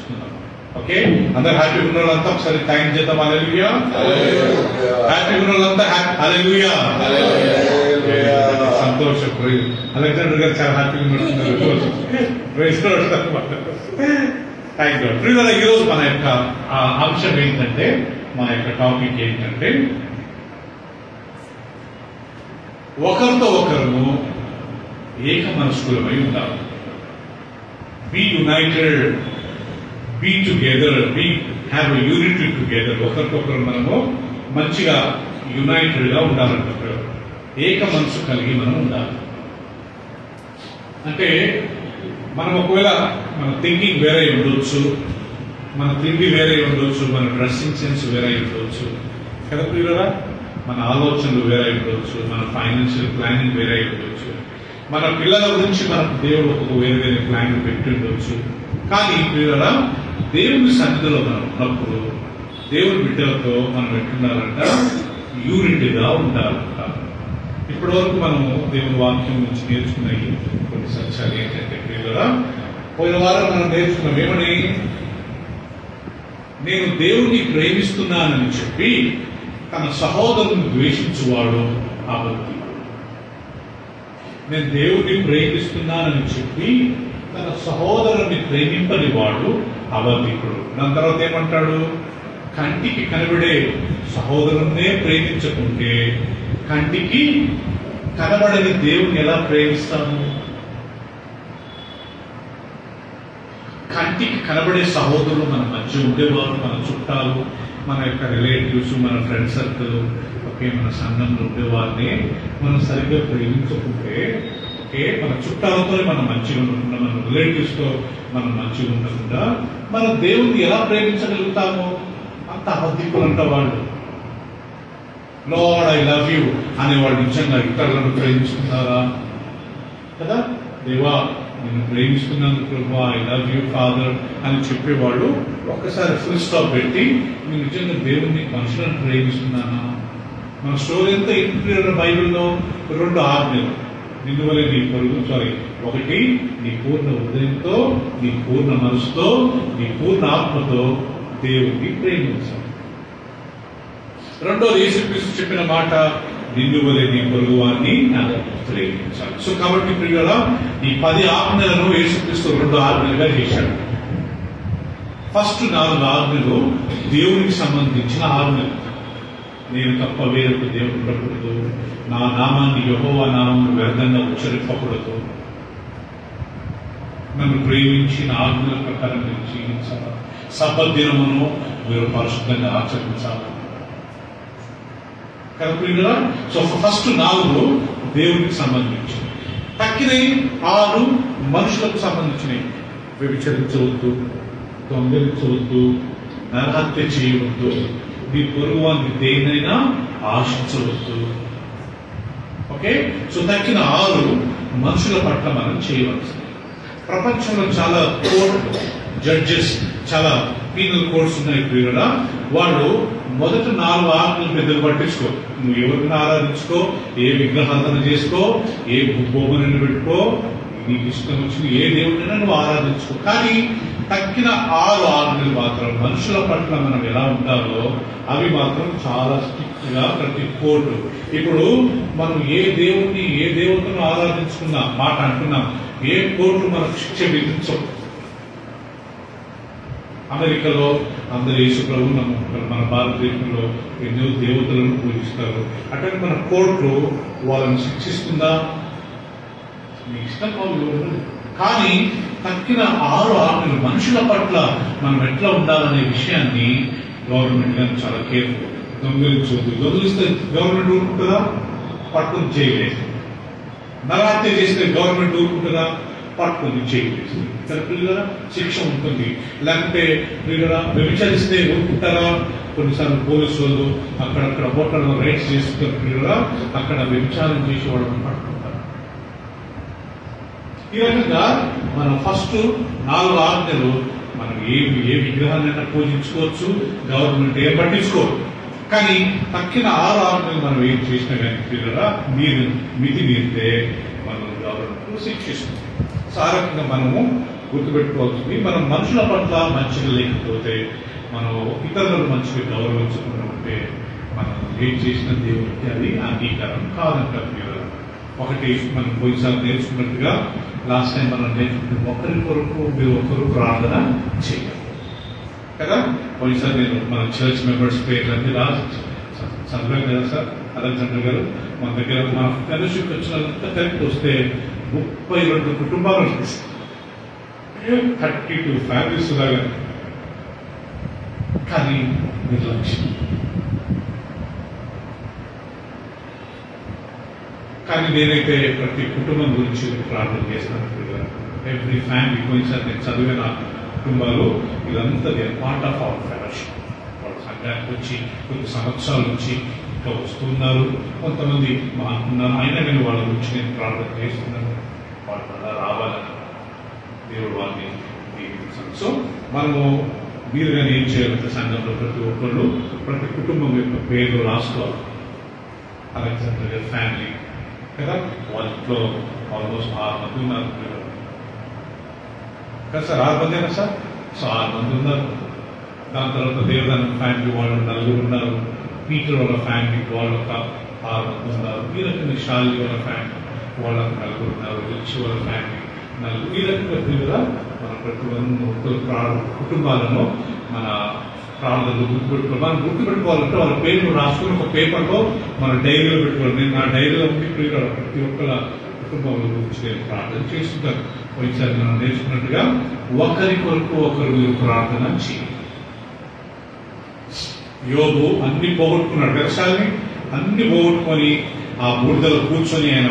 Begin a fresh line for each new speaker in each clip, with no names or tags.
నేర్చుకున్నాం. ఓకే, అందరు హ్యాపీ ఉన్న వాళ్ళంతా ఒకసారి థ్యాంక్ చేద్దాం. హల్లెలూయా. హ్యాపీ ఉన్న వాళ్ళంతా హల్లెలూయా. సంతోషం. అలెగ్జాండర్ గారు చాలా హ్యాపీగా ఉన్నట్టున్నారు. Thank you. ఈరోజు మన యొక్క అంశం ఏంటంటే, మన యొక్క టాపిక్ ఏంటంటే, ఒకరితో ఒకరు ఏక మనస్కులమై ఉండాలి. Be united, be together, be have a unity together. ఒకరికొకరు మనము మంచిగా యునైటెడ్ గా ఉండాలంటారు. ఏక మనసు కలిగి మనం ఉండాలి. అంటే మనం ఒకవేళ మన థింకింగ్ వేరే ఉండొచ్చు, మన తిండి వేరే ఉండొచ్చు, మన డ్రెస్సింగ్ సెన్స్ వేరే ఉండొచ్చు కదా ప్రియులరా. మన ఆలోచనలు వేరే ఉండొచ్చు, మన ఫైనాన్షియల్ ప్లానింగ్ వేరే ఉండొచ్చు, మన పిల్లల గురించి మనకు దేవుడు ఒక వేరే వేరే ప్లాన్ పెట్టి ఉండొచ్చు. కానీ ప్రియులరా, దేవుని సన్నిధిలో మనం ఉన్నప్పుడు దేవుని బిడ్డలతో మనం ఎట్లుండాలంట, యూనిటీగా ఉండాలంట. ఇప్పటి వరకు మనము దేవుని వాక్యం నుంచి నేర్చుకున్నాయి కొన్ని సత్యాలు ఏంటంటే ప్రియులరా, పోయిన వారం మనం నేర్చుకున్నాం ఏమని, నేను దేవుణ్ణి ప్రేమిస్తున్నానని చెప్పి తన సహోదరుని ద్వేషించువాడు అబద్ధి. నేను దేవుణ్ణి ప్రేమిస్తున్నానని చెప్పి తన సహోదరుని ప్రేమింపని వాడు అబద్ధికుడు. దాని తర్వాత ఏమంటాడు, కంటికి కనబడే సహోదరున్నే ప్రేమించకుంటే కంటికి కనబడని దేవుని ఎలా ప్రేమిస్తాము? కంటికి కనబడే సహోదరులు మన మధ్య ఉండేవారు, మన చుట్టాలు, మన యొక్క రిలేటివ్స్, మన ఫ్రెండ్ సర్కిల్, ఓకే, మన సంఘంలో ఉండేవారిని మనం సరిగ్గా ప్రేమించుకుంటే, ఓకే, మన చుట్టాలతో మనం మంచిగా ఉండకుండా, మన రిలేటివ్స్ తో మనం మంచిగా ఉండకుండా మనం దేవుణ్ణి ఎలా ప్రేమించగలుగుతాము? అంత అబద్ధికులు అంట వాళ్ళు. లార్డ్ ఐ లవ్ యూ అనేవాళ్ళు నిజంగా ఇతరులను ప్రేమిస్తున్నారా? కదా, దేవా నేను ప్రేమిస్తున్నాను ప్రభా, ఐ లవ్ యూ ఫాదర్ అని చెప్పేవాళ్ళు ఒక్కసారి ఫుల్ స్టాప్ పెట్టి, నేను నిజంగా దేవుణ్ణి మనుషులను ప్రేమిస్తున్నానా? మన స్టోరీ అంతా ఏంటి బైబిల్లో? 2 ఆజ్ఞలు. నిన్నువలే నీ పొరుగు, ఒకటి నీ పూర్ణ హృదయంతో, నీ పూర్ణ మనసుతో, నీ పూర్ణ ఆత్మతో దేవుణ్ణి ప్రేమించాలి. రెండోది యేసుక్రీస్తు చెప్పిన మాట, నిన్ను వలె నీ పొరుగు వారిని ప్రేమించాలి. సో కాబట్టి ప్రియులారా, ఈ 10 ఆజ్ఞలను యేసుక్రీస్తు 2 ఆజ్ఞలుగా చేశాడు. ఫస్ట్ 4 ఆజ్ఞలు దేవునికి సంబంధించిన ఆజ్ఞలు. నేను తప్ప వేరొక దేవుడు ఉండకూడదు, నా నామాన్ని యెహోవా నామమును వ్యర్థంగా ఉచ్చరింపకూడదు, నన్ను ప్రేమించి నా ఆజ్ఞల ప్రకారం మీరు జీవించాలి, సబ్బత్ దినమును మీరు పరిశుద్ధంగా ఆచరించాలి. కదా, సో ఫస్ట్ 4 దేవునికి సంబంధించినవి. తక్కినవి 6 మనుషులకు సంబంధించినవి. వ్యభిచరించవద్దు, దొంగలించవద్దు, నరహత్య చేయవద్దు, మీ పొరుగు వారిని దేన్నైనా ఆశించవద్దు. ఓకే, సో తక్కిన 6 మనుషుల పట్ల మనం చేయవలసింది. ప్రపంచంలో చాలా కోర్టు జడ్జెస్, చాలా పీనల్ కోర్ట్స్ ఉన్నాయి ప్రియులరా. వాళ్ళు మొదటి 4 ఆజ్ఞలు పెద్దలు పట్టించుకో. నువ్వు ఎవరిని ఆరాధించుకో, ఏ విగ్రహాలను చేసుకో, ఏ బొమ్మలను పెట్టుకో, నీకు ఇష్టం వచ్చిన ఏ దేవుడినైనా నువ్వు ఆరాధించుకో. కానీ తక్కిన 6 ఆజ్ఞలు మాత్రం మనుషుల పట్ల మనం ఎలా ఉండాలో అవి మాత్రం చాలా స్ట్రిక్ట్ గా ప్రతి కోర్టు. ఇప్పుడు మనం ఏ దేవుణ్ణి, ఏ దేవతను ఆరాధించుకున్నా మాట అంటున్నాం, ఏ కోర్టు మనకు శిక్ష విధించవు. అమెరికాలో అందరు యేసు ప్రభువును నమ్ముకుంటారు, మన భారతదేశంలో ఎన్నో దేవతలను పూజిస్తారు. అంటే మన కోర్టు వాళ్ళని శిక్షిస్తుందా? మీ ఇష్టం కాదు. కానీ తక్కిన 6 ఆజ్ఞలు మనుషుల పట్ల మనం ఎట్లా ఉండాలనే విషయాన్ని గవర్నమెంట్ గారు చాలా కేర్ఫుల్. దొంగలించవద్దు, దొంగలిస్తే గవర్నమెంట్ ఊరుకుంటుందా? పట్టుకుని చేయలేదు. నరహత్య చేస్తే గవర్నమెంట్ ఊరుకుంటుందా? పట్టుకుని చేయలేదు. పిల్లల శిక్ష ఉంటుంది. లేకపోతే పిల్లల వ్యభిచరిస్తే ఊరుకుంటారా? కొన్నిసార్లు పోలీసు వాళ్ళు అక్కడక్కడ హోటల్లో రైడ్స్ చేస్తున్నారు. పిల్లల అక్కడ వ్యభిచారం చేసేవాళ్ళని పట్టుకుంటారు. ఈ రకంగా మనం ఫస్ట్ 4 ఆజ్ఞలు మనం ఏ విగ్రహాలైనా పూజించుకోవచ్చు, గవర్నమెంట్ ఏం పట్టించుకోవచ్చు. కానీ తక్కిన 6 ఆజ్ఞలు మనం ఏం చేసినా కానీ పిల్లల మితి మీరితే మనం గవర్నమెంట్ శిక్షిస్తుంది. సో ఆ రకంగా మనము గుర్తుపెట్టుకోవాల్సింది, మనం మనుషుల పట్ల మంచిగా లేకపోతే, మనం ఇతరులను మంచిగా గౌరవించకుండా ఉంటే, మనం ఏం చేసిన దేవుడికి అది అంగీకారం కాదంటారు. ఒకటి మనం పోయినసారి నేర్చుకున్నట్టుగా, లాస్ట్ టైం మనం నేర్చుకుంటే ఒకరి కొరకు మీరు ఒకరు ప్రార్థన చేయాలి కదా. పోయినసారి నేను మన చర్చ్ మెంబర్స్ పేర్లన్నీ రాసి చదివాను కదా సార్ అలెగ్జాండర్ గారు. మన దగ్గర మన ఫెలోషిప్ వచ్చినంతా కరెక్ట్ వస్తే 32 కుటుంబాలు 32 ఫ్యామిలీస్ లాగా. కానీ నిర్లక్ష్యం. కానీ నేనైతే ప్రతి కుటుంబం గురించి ప్రార్థన చేస్తాను. ఎవ్రీ ఫ్యామిలీ, పోయినసారి నేను చదివిన కుటుంబాలు ఇదంతా పార్ట్ ఆఫ్ అవర్ ఫెలోషిప్. వాళ్ళు సంఘానికి వచ్చి కొన్ని సంవత్సరాల నుంచి ఇంకా వస్తున్నారు. కొంతమంది అనుకున్నాను, అయినా నేను వాళ్ళ గురించి నేను ప్రార్థన చేస్తున్నాను. వాళ్ళు అలా రావాలని దేవుడు వాళ్ళని దీవించాను. సో మనము మీరు కానీ ఏం చేయాలంటే సంఘంలో ప్రతి ఒక్కళ్ళు ప్రతి కుటుంబం యొక్క పేరు రాసుకోవాలి. అలెగ్జాండర్ గారి ఫ్యామిలీ కదా, వాళ్ళలో ఆల్మోస్ట్ 6 మంది ఉన్నారు కదా సార్. 6 మందేనా సార్? సో 6 మంది ఉన్నారు. దాని తర్వాత దేవదానం ఫ్యామిలీ వాళ్ళు 4 ఉన్నారు. పీటర్ వాళ్ళ ఫ్యామిలీ వాళ్ళు ఒక 6 మంది ఉన్నారు. ఈ రకంగా షాలి వాళ్ళ ఫ్యామిలీ వాళ్ళకు 4 ఉన్నారు. రిచ్ వాళ్ళ ఫ్యామిలీ 4. ఈ రకంగా కదా మన ప్రతి కుటుంబాలను మన ప్రార్థనలు గుర్తుపెట్టుకోవాలంటే వాళ్ళ పేరు రాసుకుని ఒక పేపర్లో మన డైరీలో పెట్టుకోవాలి. నేను నా డైరీలో ప్రతి ఒక్కళ్ళ కుటుంబాల గురించి నేను ప్రార్థన చేస్తుంటాను. పోయినసారి మనం నేర్చుకున్నట్టుగా ఒకరి కొరకు ఒకరు మీరు ప్రార్థన చేయాలి. యోబు అన్ని పోగొట్టుకున్నాడు వ్యవసాయాన్ని, అన్ని పోగొట్టుకొని ఆ బూడిదలో కూర్చొని ఆయన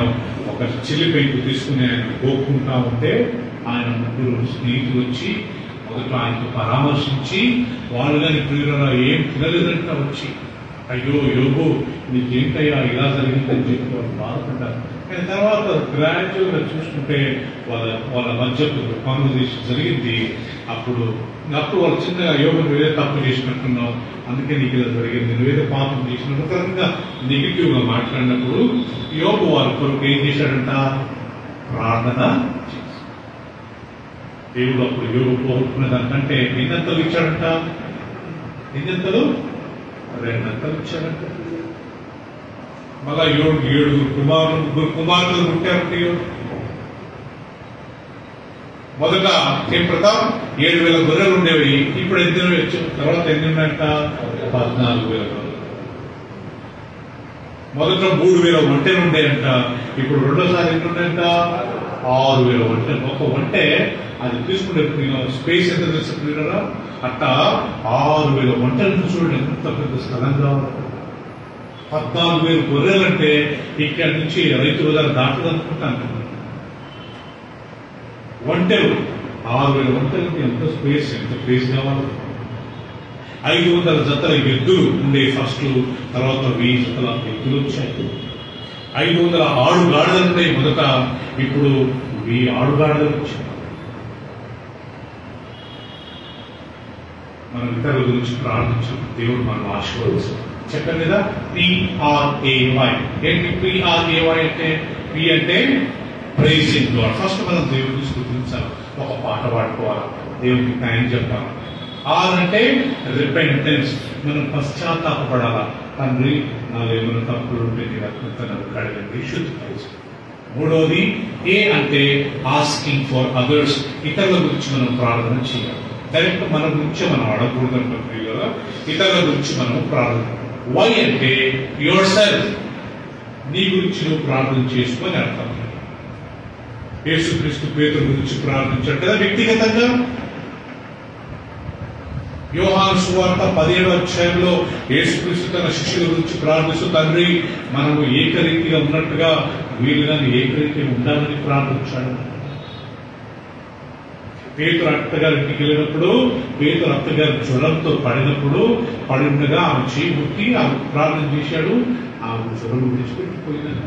ఒక చిల్లి పెంకు తీసుకుని ఆయన గోక్కుంటా ఉంటే ఆయన 3 స్నేహితులు వచ్చి మొదట ఆయనకు పరామర్శించి, వాళ్ళు కానీ ప్రియులరా ఏం తినలేదంట వచ్చి, అయ్యో యోబు నీకేంటయ్యా ఇలా జరిగిందని చెప్పి వాళ్ళు బాధపడ్డారు. కానీ తర్వాత గ్రాడ్యువల్ గా చూసుకుంటే వాళ్ళ మధ్య కాన్వర్సేషన్ జరిగింది. అప్పుడు వాళ్ళు చిన్నగా యోబు నువ్వేదో తప్పు చేసినట్టున్నావు, అందుకే నీకు ఇలా జరిగింది, నువ్వేదో పాపం చేసినట్టు ఒక రకంగా నెగిటివ్ గా మాట్లాడినప్పుడు యోబు వాళ్ళ కొరకు ఏం చేశాడంట? ప్రార్థన. దేవుడు అప్పుడు యోబు పోగొట్టుకున్న దానికంటే ఎన్నంతలు ఇచ్చాడంట? ఎన్నంతలు? 2 అంతలు ఇచ్చాడంట. మళ్ళా 7 కుమారులు పుట్టారంటే మొదట ఏం ప్రతాప్ 7,000 గొర్రెలు ఉండేవి, ఇప్పుడు ఎన్ని తర్వాత ఎన్ని ఉన్నాయంట? 14,000 గొర్రెలు. మొదట 3,000 ఒంటెలు ఉండేయంట, ఇప్పుడు రెండోసారి ఎన్ని ఉన్నాయంట? 6,000 ఒంటెలు. ఒక ఒంటె అది తీసుకుంటే స్పేస్ ఎంత తెలుసుకుంటారా? అట్టా 6,000 ఒంటెలను చూడండి, ఎంత పెద్ద స్థలంగా. 14,000 గొర్రెలంటే ఇక్కడి నుంచి రైతు బజార్ దాటదనుకుంటాను. ఒంటెలు 6,000 ఒంటెలకి ఎంత స్పేస్ కావాలి? 500 జతల ఎద్దులు ఉండే ఫస్ట్, తర్వాత 1000 జతల ఎద్దులు వచ్చాయి. 500 ఆడుగాడిదలు ఉండే మొదట, ఇప్పుడు 1000 ఆడుగాడిదలు వచ్చాయి. మనం ఇతరుల గురించి ప్రార్థించాం, దేవుడు మనం ఆశీర్వదించాం. చెప్పండి కదా, PRAY. ఏంటి PRAY అంటే? P అంటే ప్రైజింగ్ గాడ్. ఫస్ట్ మనం దేవుడిని స్తుతించాలి, ఒక పాట పాడుకోవాలి, దేవుడికి థ్యాంక్స్ చెప్పాలి. R అంటే రిపెంటెన్స్, మనం పశ్చాత్తాపడాలా. తండ్రి నాలో ఏమైనా తప్పులు ఉంటే నీ రక్తంతో నన్ను కడగండి, శుద్ధిపరచండి. మూడవది A అంటే ఆస్కింగ్ ఫర్ అదర్స్, ఇతరుల గురించి మనం ప్రార్థన చేయాలి. డైరెక్ట్ మన గురించి మనం అడగకూడదు కదా, ఇతరుల గురించి మనం ప్రార్థన. Y అంటే యువర్ సెల్ఫ్, నీ గురించి నువ్వు ప్రార్థన చేసుకొని అర్థం. యేసుక్రీస్తు పేతురు గురించి ప్రార్థించాడు కదా వ్యక్తిగతంగా. యోహాను సువార్త 17వ అధ్యాయంలో యేసుక్రీస్తు తన శిష్యుల గురించి ప్రార్థిస్తూ, తండ్రి మనము ఏకరీతిగా ఉన్నట్టుగా వీళ్ళు కానీ ఏకరీతిగా ఉండాలని ప్రార్థించాడు. పేతురు అత్తగారి ఇంటికి వెళ్ళినప్పుడు, పేతురు అత్తగారి జ్వరంతో పడి ఉండగా ఆమె చేయి ముట్టి ఆమె ప్రార్థన చేశాడు, ఆమె జ్వరం విడిచిపెట్టిపోయిందని.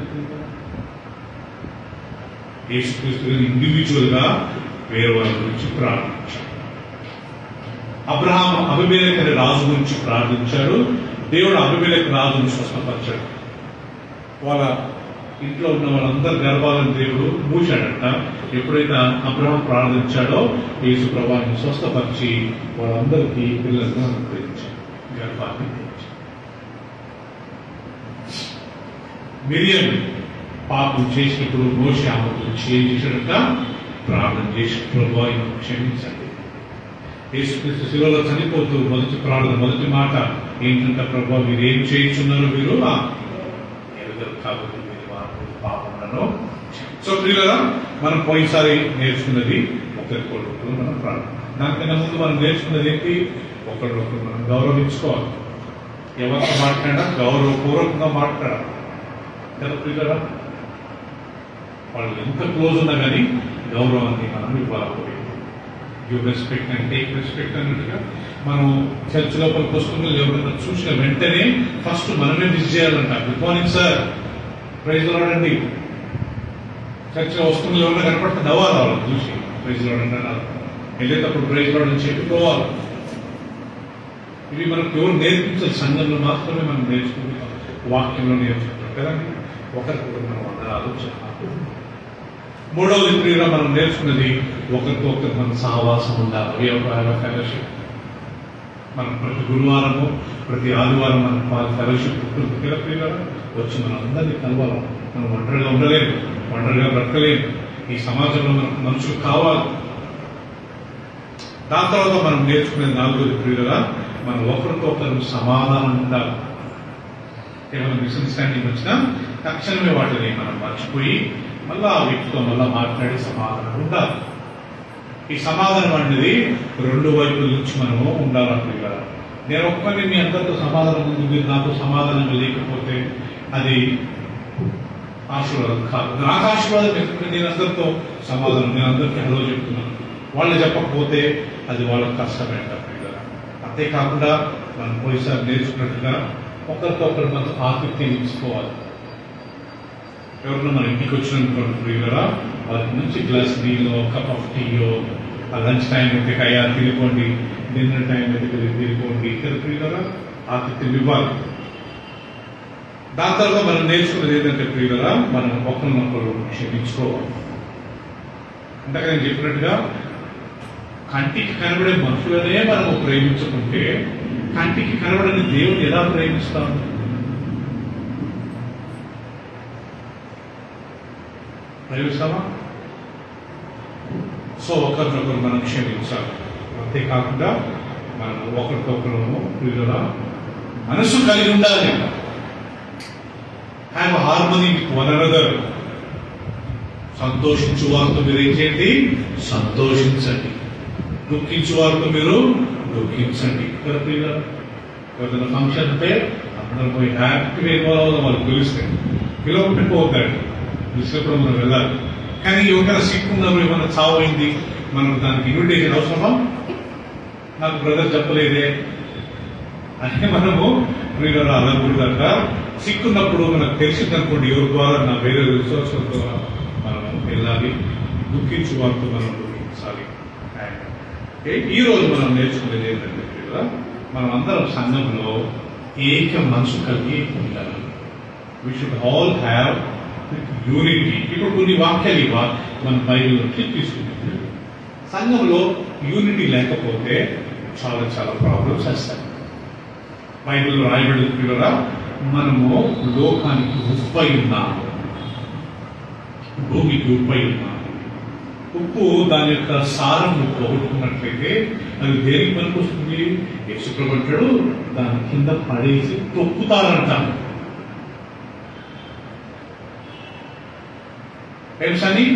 యేసుక్రీస్తు ఇండివిజువల్ గా వేరే వాళ్ళ గురించి ప్రార్థించాడు. అబ్రహాం అబీమెలెకు అనే రాజు గురించి ప్రార్థించాడు, దేవుడు అబీమెలెకు రాజును స్వస్థపరిచాడు. వాళ్ళ ఇంట్లో ఉన్న వాళ్ళందరి గర్భాలను దేవుడు మూశాడట. ఎప్పుడైతే అబ్రహాం ప్రార్థించాడో యేసు ప్రభువుని స్వస్థపరిచి వాళ్ళందరికీ పిల్లలను అనుగ్రహించాడు, గర్భాన్ని తెచ్చాడు. మిరియం పాపం చేసినప్పుడు మోషే ఆమె గురించి ఏం చేశాడట? ప్రార్థన చేసి ప్రభువుని క్షమించండి. యేసుక్రీస్తు శిలువలో చనిపోతూ మొదటి ప్రార్థన, మొదటి మాట ఏంటంటే, ప్రభువా మీరు ఏం చేయించున్నారో మీరు ఎరుగరు కాబట్టి మీరు పాపములను. సో ప్రియులారా, మనం పోయినసారి నేర్చుకున్నది ఒకరికొకరు మనం ప్రార్థన. దానికన్నా ముందు మనం నేర్చుకున్నది ఏంటి? ఒకరికొకరు మనం గౌరవించుకోవాలి. ఎవరితో మాట్లాడినా గౌరవపూర్వకంగా మాట్లాడాలి కదా ప్రియులారా. వాళ్ళు ఎంత క్లోజ్ ఉన్నా కానీ గౌరవాన్ని మనం ఇవ్వాలి. Give respect and take respect అన్నట్టుగా మనం చర్చ్ లోపలికి వస్తుంది, ఎవరైనా చూసిన వెంటనే ఫస్ట్ మనమే విజ్ చేయాలంట. Good morning sir, praise lord అండి. చర్చిలో వస్తుంది, ఎవరైనా కనపడితే నవ్వాలి, వాళ్ళని చూసి ప్రైజ్ లార్డ్ అంటే వెళ్ళేటప్పుడు ప్రైజ్ లార్డ్ అని చెప్పుకోవాలి. ఇవి మనకు ఎవరు నేర్పించాలి? సంఘంలో మాత్రమే మనం నేర్చుకుంటాం, వాక్యంలో నేర్చుకుంటాం కదండి. ఒకరికొకరు మనం అందరూ ఆలోచన. మూడవది ప్రియుగా మనం నేర్చుకున్నది ఒకరితో ఒకరు మన సహవాసం ఉండాలి. ఫెలోషిప్. మనం ప్రతి గురువారము ప్రతి ఆదివారం మన ఫెలోషిప్ ఉంటుంది కదా ప్రియుగా. వచ్చి మనం అందరినీ కలవాలి. మనం ఒంటరిగా ఉండలేము, ఒంటరిగా బ్రతకలేము. ఈ సమాజంలో మనకు మనుషులు కావాలి. దాని తర్వాత మనం నేర్చుకునేది నాలుగోది ప్రియుగా, మనం ఒకరితో ఒకరు సమాధానం ఉండాలి. ఏమైనా మిస్అండర్స్టాండింగ్ వచ్చినా తక్షణమే వాటిని మనం మర్చిపోయి మళ్ళా ఆ వ్యక్తితో మళ్ళా మాట్లాడి సమాధానం ఉండాలి. ఈ సమాధానం అనేది రెండు వైపుల నుంచి మనము ఉండాలంటే, నేను ఒక్కరిని మీ అందరితో సమాధానం ఉంది, మీరు నాతో సమాధానం లేకపోతే అది ఆశీర్వాదం కాదు. నాకు ఆశీర్వాదం ఎందుకంటే నేను అందరితో సమాధానం, నేను అందరికీ హలో చెప్తున్నాను. వాళ్ళు చెప్పకపోతే అది వాళ్ళకి కష్టమైంది కదా. అంతేకాకుండా మనం పోయిసారి నేర్చుకున్నట్టుగా ఒకరితో ఒకరు మనం ఆతిథ్యం ఇచ్చుకోవాలి. ఎవరన్నా మన ఇంటికి వచ్చినటువంటి ప్రియులరా, వాళ్ళకి మంచి గ్లాస్ నీళ్ళు, కప్ ఆఫ్ టీయో, ఆ లంచ్ టైం అయితే అయ్యా తినుకోండి, డిన్నర్ టైం అయితే తినుకోండి, ఇద్దరు ప్రియులరా ఆతిథ్యం ఇవ్వాలి. దాని తర్వాత మనం నేర్చుకున్నది ఏంటంటే ప్రియులరా, మనం ఒకరినొకరు క్షమించుకోవాలి. అంటే నేను చెప్పినట్టుగా కంటికి కనబడే మనుషులనే మనం ప్రేమించుకుంటే కంటికి కనబడని దేవుని ఎలా ప్రేమిస్తాము? ప్రేమిస్తామా? సో ఒకరినొకరు మనం క్షమించాలి. అంతేకాకుండా మనం ఒకరితో ఒకరు ప్రియుల మనసు కలిగి ఉండాలి. Have harmony with one another. సంతోషించు వారితో మీరు ఏం చేయండి? సంతోషించండి. దుఃఖించు వారితో మీరు దుఃఖించండి. ఏదైనా ఫంక్షన్ ఉంటే అందరూ పోయి హ్యాపీగా ఇన్వాల్వ్ అవుదాం. వాళ్ళు పిలిస్తే పిలవకపోతాడు, పిలిచినప్పుడు మనం వెళ్ళాలి. కానీ ఎవరైనా సిక్కున్నప్పుడు ఏమైనా చావైంది, మనం దానికి ఇన్విటేషన్ అవసరమా? నాకు బ్రదర్ చెప్పలేదే అంటే మనము మీరు అనకూడదట. సిక్కున్నప్పుడు మనకు తెలిసిందనుకోండి, ఎవరి ద్వారా నా వేరే రిసోర్సుల ద్వారా మనం వెళ్ళాలి. దుఃఖించు వారితో మనం దుఃఖించాలి. ఈ రోజు మనం నేర్చుకునేది ఏంటంటే మనం అందరం సంఘంలో ఏక మనసు కలిగి ఉండాలి. We should all have unity. ఇప్పుడు కొన్ని వాక్యాలు మన బైబిల్ నుంచి తీసుకుంటుంది. సంఘంలో యూనిటీ లేకపోతే చాలా చాలా ప్రాబ్లమ్స్ వస్తాయి. బైబిల్లో రాయబడింది పిల్లరా, మనము లోకానికి ఉప్పై ఉన్నాము, భూమికి ఉప్పై ఉన్నాము. ఉప్పు దాని యొక్క సారం పోగొట్టుకున్నట్లయితే అది దేనికి పనికి వస్తుంది? యేసుప్రభువు అంటాడు, దాని కింద పడేసి తొక్కుతారంటాను. తెలుసని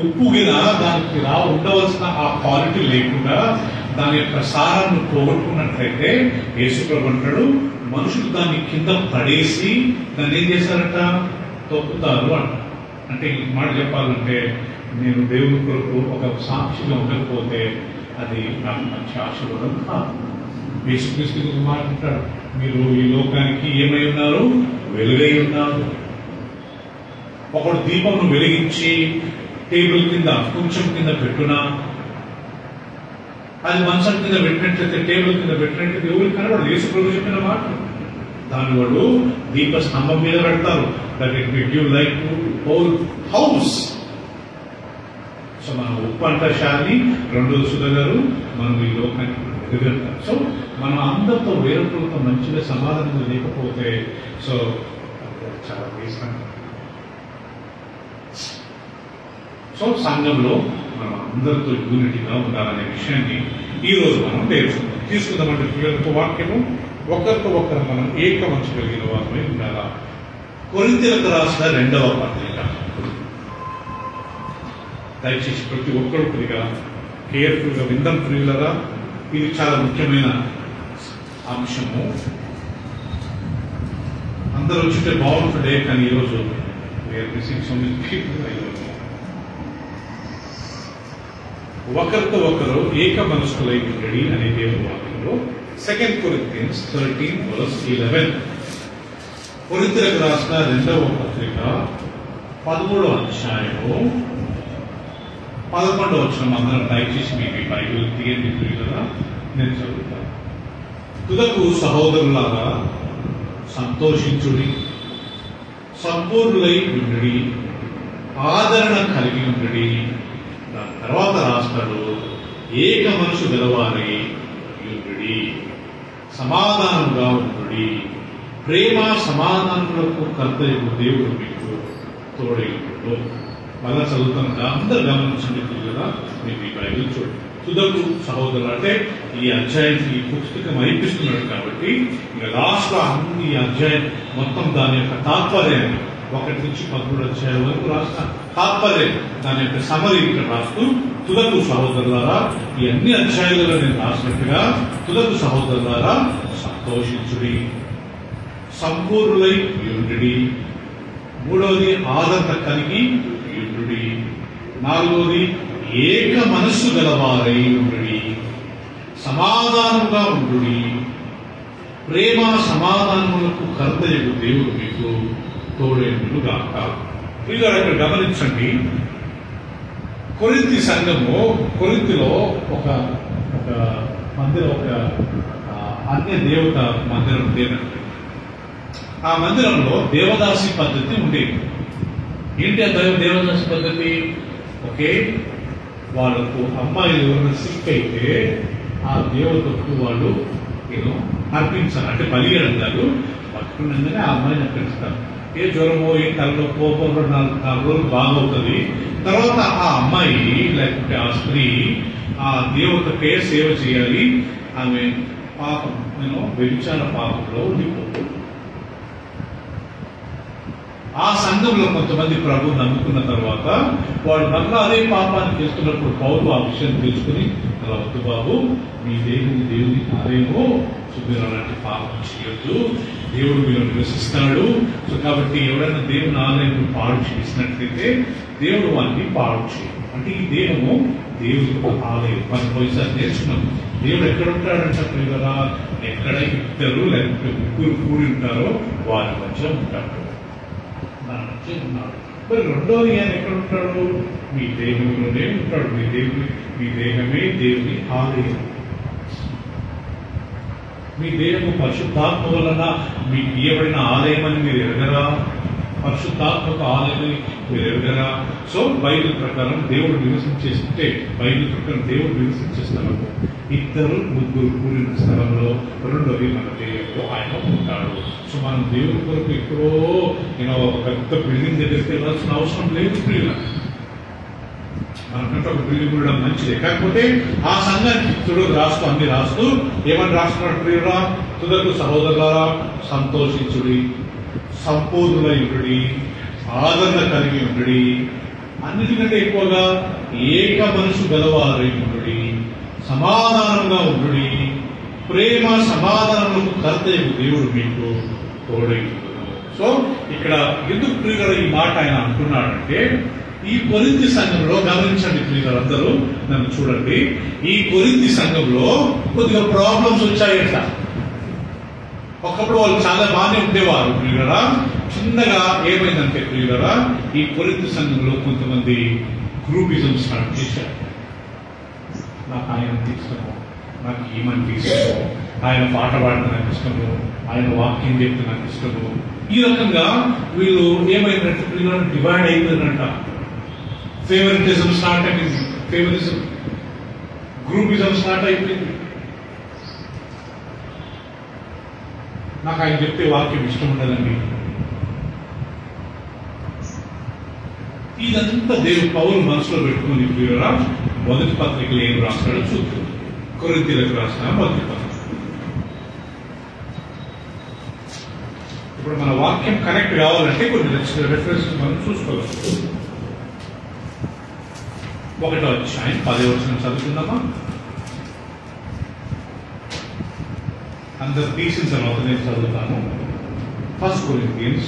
ఉప్పు గిన దానికి ఉండవలసిన ఆ క్వాలిటీ లేకుండా దాని యొక్క సారాన్ని పోగొట్టుకున్నట్లయితే యేసుప్రభువు అంటాడు, మనుషులు దాన్ని కింద పడేసి దాన్ని ఏం చేశారట? తొక్కుతారు అంట. అంటే ఈ మాట చెప్పాలంటే, నేను దేవుని కొరకు ఒక సాక్షిగా ఉండకపోతే అది నాకు మంచి ఆశీర్వాదం కాదు. యేసుక్రీస్తు మాట అంటాడు, మీరు ఈ లోకానికి ఏమై ఉన్నారు? వెలుగై ఉన్నారు. ఒకడు దీపమును వెలిగించి టేబుల్ కింద కొంచెం కింద పెట్టునా, అది మంచం కింద పెట్టినట్లయితే, టేబుల్ కింద పెట్టినట్లయితే ఎవరికి కనబడదు. యేసుప్రభువు చెప్పిన మాట దాని వాడు దీప స్తంభం మీద పెడతారు. That it will give light to whole house. So మనం ఉప్పు అంటారు శాలిని, రెండోది సుధ గారు, మనం ఈ లోకానికి ఎదుగుతాం. సో మనం అందరితో వేరొకరితో మంచిగా సమాధానంగా లేకపోతే సో చాలా వేస్ట్. సో సంఘంలో మనం అందరితో యూనిటీగా ఉండాలనే విషయాన్ని ఈ రోజు మనం తీసుకుందామంటే పిల్లలకు వాక్యము ఒకరితో ఒకరు మనం ఏకమంచగలిగిన వారమై ఉండాలా. కొరింథీయులకు రాసిన 2వ పత్రిక. దయచేసి ప్రతి ఒక్కరు కొద్దిగా కేర్ఫుల్గా విందాం ప్రియులరా. ఇది చాలా ముఖ్యమైన అంశము. అందరూ వచ్చుంటే బాగుంటుండే, కానీ ఈరోజు ఒకరితో ఒకరు ఏక మనస్కులై ఉండడి అనే దేవుని వాక్యంలో 2 Corinthians 13:11 కొరింథీయులకు రాసిన 2వ పత్రిక 13వ అధ్యాయము 11వ వచనం అందరం దయచేసి మీ బైబిల్ తీయండి కదా, నేను చదువుతాను. తుదకు సహోదరులారా సంతోషించుడి, సంపూర్ణులై ఉండుడి, ఆదరణ కలిగి ఉండుడి. దాని తర్వాత రాస్తాడు, ఏక మనసు గలవారై ఉండుడి, సమాధానంగా ఉండుడి, ప్రేమ సమాధానములకు కర్తయ్యకు దేవుడు మీకు తోడై ఉండు. మళ్ళా చదువుతాను, అందరు గమనించండి కదా, మీకు ఈ బైబిల్ చూడండి. తుదకు సహోదరులు అంటే ఈ అధ్యాయం ఈ పుస్తకం అయిపిస్తున్నాడు కాబట్టి ఇక లాస్ట్ లో అన్ని అధ్యాయం మొత్తం దాని యొక్క తాత్పర్యాన్ని 1 నుంచి 13 అధ్యాయం వరకు రాసిన తాత్పర్యం దాని యొక్క సమరీ ఇక్కడ రాస్తూ తుదకు సహోదరులారా, ఈ అన్ని అధ్యాయాలలో నేను రాసినట్టుగా తుదకు సహోదరులారా సంతోషించుడి, సంపూర్ణులై ఉండుడి, 3వది ఆదరణ కలిగి ఉండుడి, 4వది ఏక మనస్సు గలవారై ఉండుడి, సమాధానంగా ఉండుడి, ప్రేమ సమాధానములకు కర్తయ్యకు దేవుడు మీకు తోడేందుకు గాక. మీరు ఇక్కడ గమనించండి, కొరింథీ సంఘము కొరింథీలో ఒక మందిరం, ఒక అన్య దేవత మందిరం ఉండేదండి. ఆ మందిరంలో దేవదాసి పద్ధతి ఉండేది. ఏంటి ఆ దేవదాసి పద్ధతి? ఓకే, వాళ్ళకు అమ్మాయిలు ఎవరైనా సిక్ అయితే ఆ దేవతకు వాళ్ళు అర్పించాలి, అంటే బలి అంటారు. పట్టుకున్నగానే ఆ అమ్మాయిని అర్పిస్తారు. ఏ జ్వరమో ఏ తలలో కోపంలో 4 రోజులు బాగవుతుంది. తర్వాత ఆ అమ్మాయి లేకపోతే ఆ స్త్రీ ఆ దేవతకే సేవ చేయాలి. ఆమె పాపం వ్యభిచార పాపంలో ఉండిపోతుంది. ఆ సంఘంలో కొంతమంది ప్రభు నమ్ముకున్న తర్వాత వాడు మళ్ళా అదే పాపాన్ని చేస్తున్నప్పుడు పౌలు ఆ విషయం తెలుసుకుని, అలా వద్దు బాబు, మీ దేవుని ఆలయమో, మీరు అలాంటి పాపం చేయొద్దు, దేవుడు మీరు నివసిస్తాడు. సో కాబట్టి ఎవరైనా దేవుని ఆలయం పాడు చేసినట్లయితే దేవుడు వాటిని పాడు చేయడు. అంటే ఈ దేహము దేవుడి ఆలయం. మనం పోయిసారి నేర్చుకున్నాం, దేవుడు ఎక్కడ ఉంటాడంటే కదా, ఎక్కడ 2 లేకపోతే 3 కూడి ఉంటారో వారి మధ్య ఉంటాడు, మన మధ్య ఉన్నాడు. మరి రెండోది ఆయన ఎక్కడ ఉంటాడు? మీ దేహంలోనే ఉంటాడు. మీ దేహమే దేవుని ఆలయం. మీ దేహము పరిశుద్ధాత్మ వలన మీకు ఇవ్వబడిన ఆలయం అని మీరు ఎరగరా? పరిశుద్ధాత్మక ఆలయమని మీరు ఎరగరా? సో బైబిల్ ప్రకారం దేవుడు నివసించేస్తే, బైబిల్ ప్రకారం దేవుడు నివసించే స్థలము 2, 3 కూడిన స్థలంలో, రెండోది మన దేహంలో ఆయన ఉంటాడు. సో మనం దేవుడి కొరకు ఎక్కడో పెద్ద బిల్డింగ్ దగ్గరికి వెళ్ళాల్సిన అవసరం లేదు ప్రియుల. మనకంటే ఒక బిల్డింగ్ ఉండడం మంచిదే. కాకపోతే ఆ సంఘానికి రాస్తూ అన్ని రాస్తూ ఏమని రాస్తున్నాడు ప్రియురా? తుదకు సహోదరులారా సంతోషించుడి, సంపూర్ణులై ఉండుడి, ఆదరణ కలిగి ఉండుడి, అన్నిటికంటే ఎక్కువగా ఏక మనసు గలవారై ఉండుడి, సమాధానంగా ఉండుడి, ప్రేమ సమాధానములకు కర్తయ్యకు దేవుడు మీకు తోడై ఉండును. సో ఇక్కడ ఎందుకు ప్రియుల ఈ మాట ఆయన అంటున్నాడంటే, ఈ కొరింథీ సంఘంలో గమనించండి ప్రియులు, అందరూ నన్ను చూడండి. ఈ కొరింథీ సంఘంలో కొద్దిగా ప్రాబ్లమ్స్ వచ్చాయట. ఒకప్పుడు వాళ్ళు చాలా బాగానే ఉండేవారు ప్రియులరా. చిన్నగా ఏమైందంటే ప్రియులరా, ఈ కొరింథీ సంఘంలో కొంతమంది గ్రూపిజం స్టార్ట్ చేశారు. నాకు ఆయన ఇష్టము, నాకు ఏమంటే ఇష్టము, ఆయన పాట పాడితే నాకు ఇష్టము, ఆయన వాక్యం చెప్తే నాకు ఇష్టము. ఈ రకంగా వీళ్ళు ఏమైందంటే వీళ్ళు డివైడ్ అయిపోయిందంట. ఫేవరిటిజం స్టార్ట్ అయిపోయింది, ఫేవరిజం గ్రూపిజం స్టార్ట్ అయిపోయింది. నాకు ఆయన చెప్తే వాక్యం ఇష్టం ఉండదండి. ఇదంతా పౌలు మనసులో పెట్టుకుని వీరురా మొదటి పత్రికలు ఏం రాస్తాడో చూద్దాం. కొరింథీయులకు రాసిన మొదటి పత్రిక. ఇప్పుడు మన వాక్యం కనెక్ట్ కావాలంటే కొన్ని రెఫరెన్స్ మనం చూసుకోవచ్చు. 1వ అధ్యాయం 10వ వచనం చదువుకుందామా? అందరు తీసిన తర్వాత నేను చదువుతాను. 1 Corinthians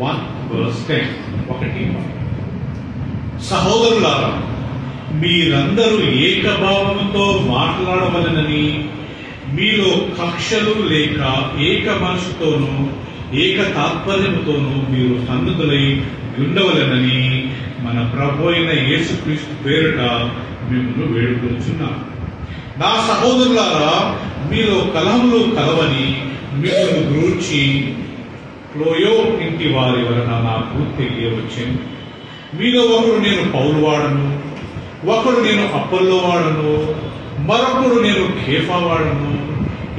1:10. 1 సహోదరులారా, మీరందరూ ఏకభావముతో మాట్లాడవలనని మీలో కక్షలు లేక ఏక మనసుతోనూ ఏక తాత్పర్యముతోనూ మీరు సన్నద్ధులై ఉండవలనని మన ప్రభు అయిన యేసుక్రీస్తు పేరిట మిమ్మల్ని వేడుకొచ్చున్నాను. నా సహోదరులారా, మీలో కలహములు కలవని మిమ్మల్ని గురించి క్లోయో ఇంటి వారి వలన నాకు తెలియవచ్చింది. మీలో ఒకడు నేను పౌలు వాడను, ఒకడు నేను అప్పల్లో వాడను, మరొకడు నేను కేఫా వాడను,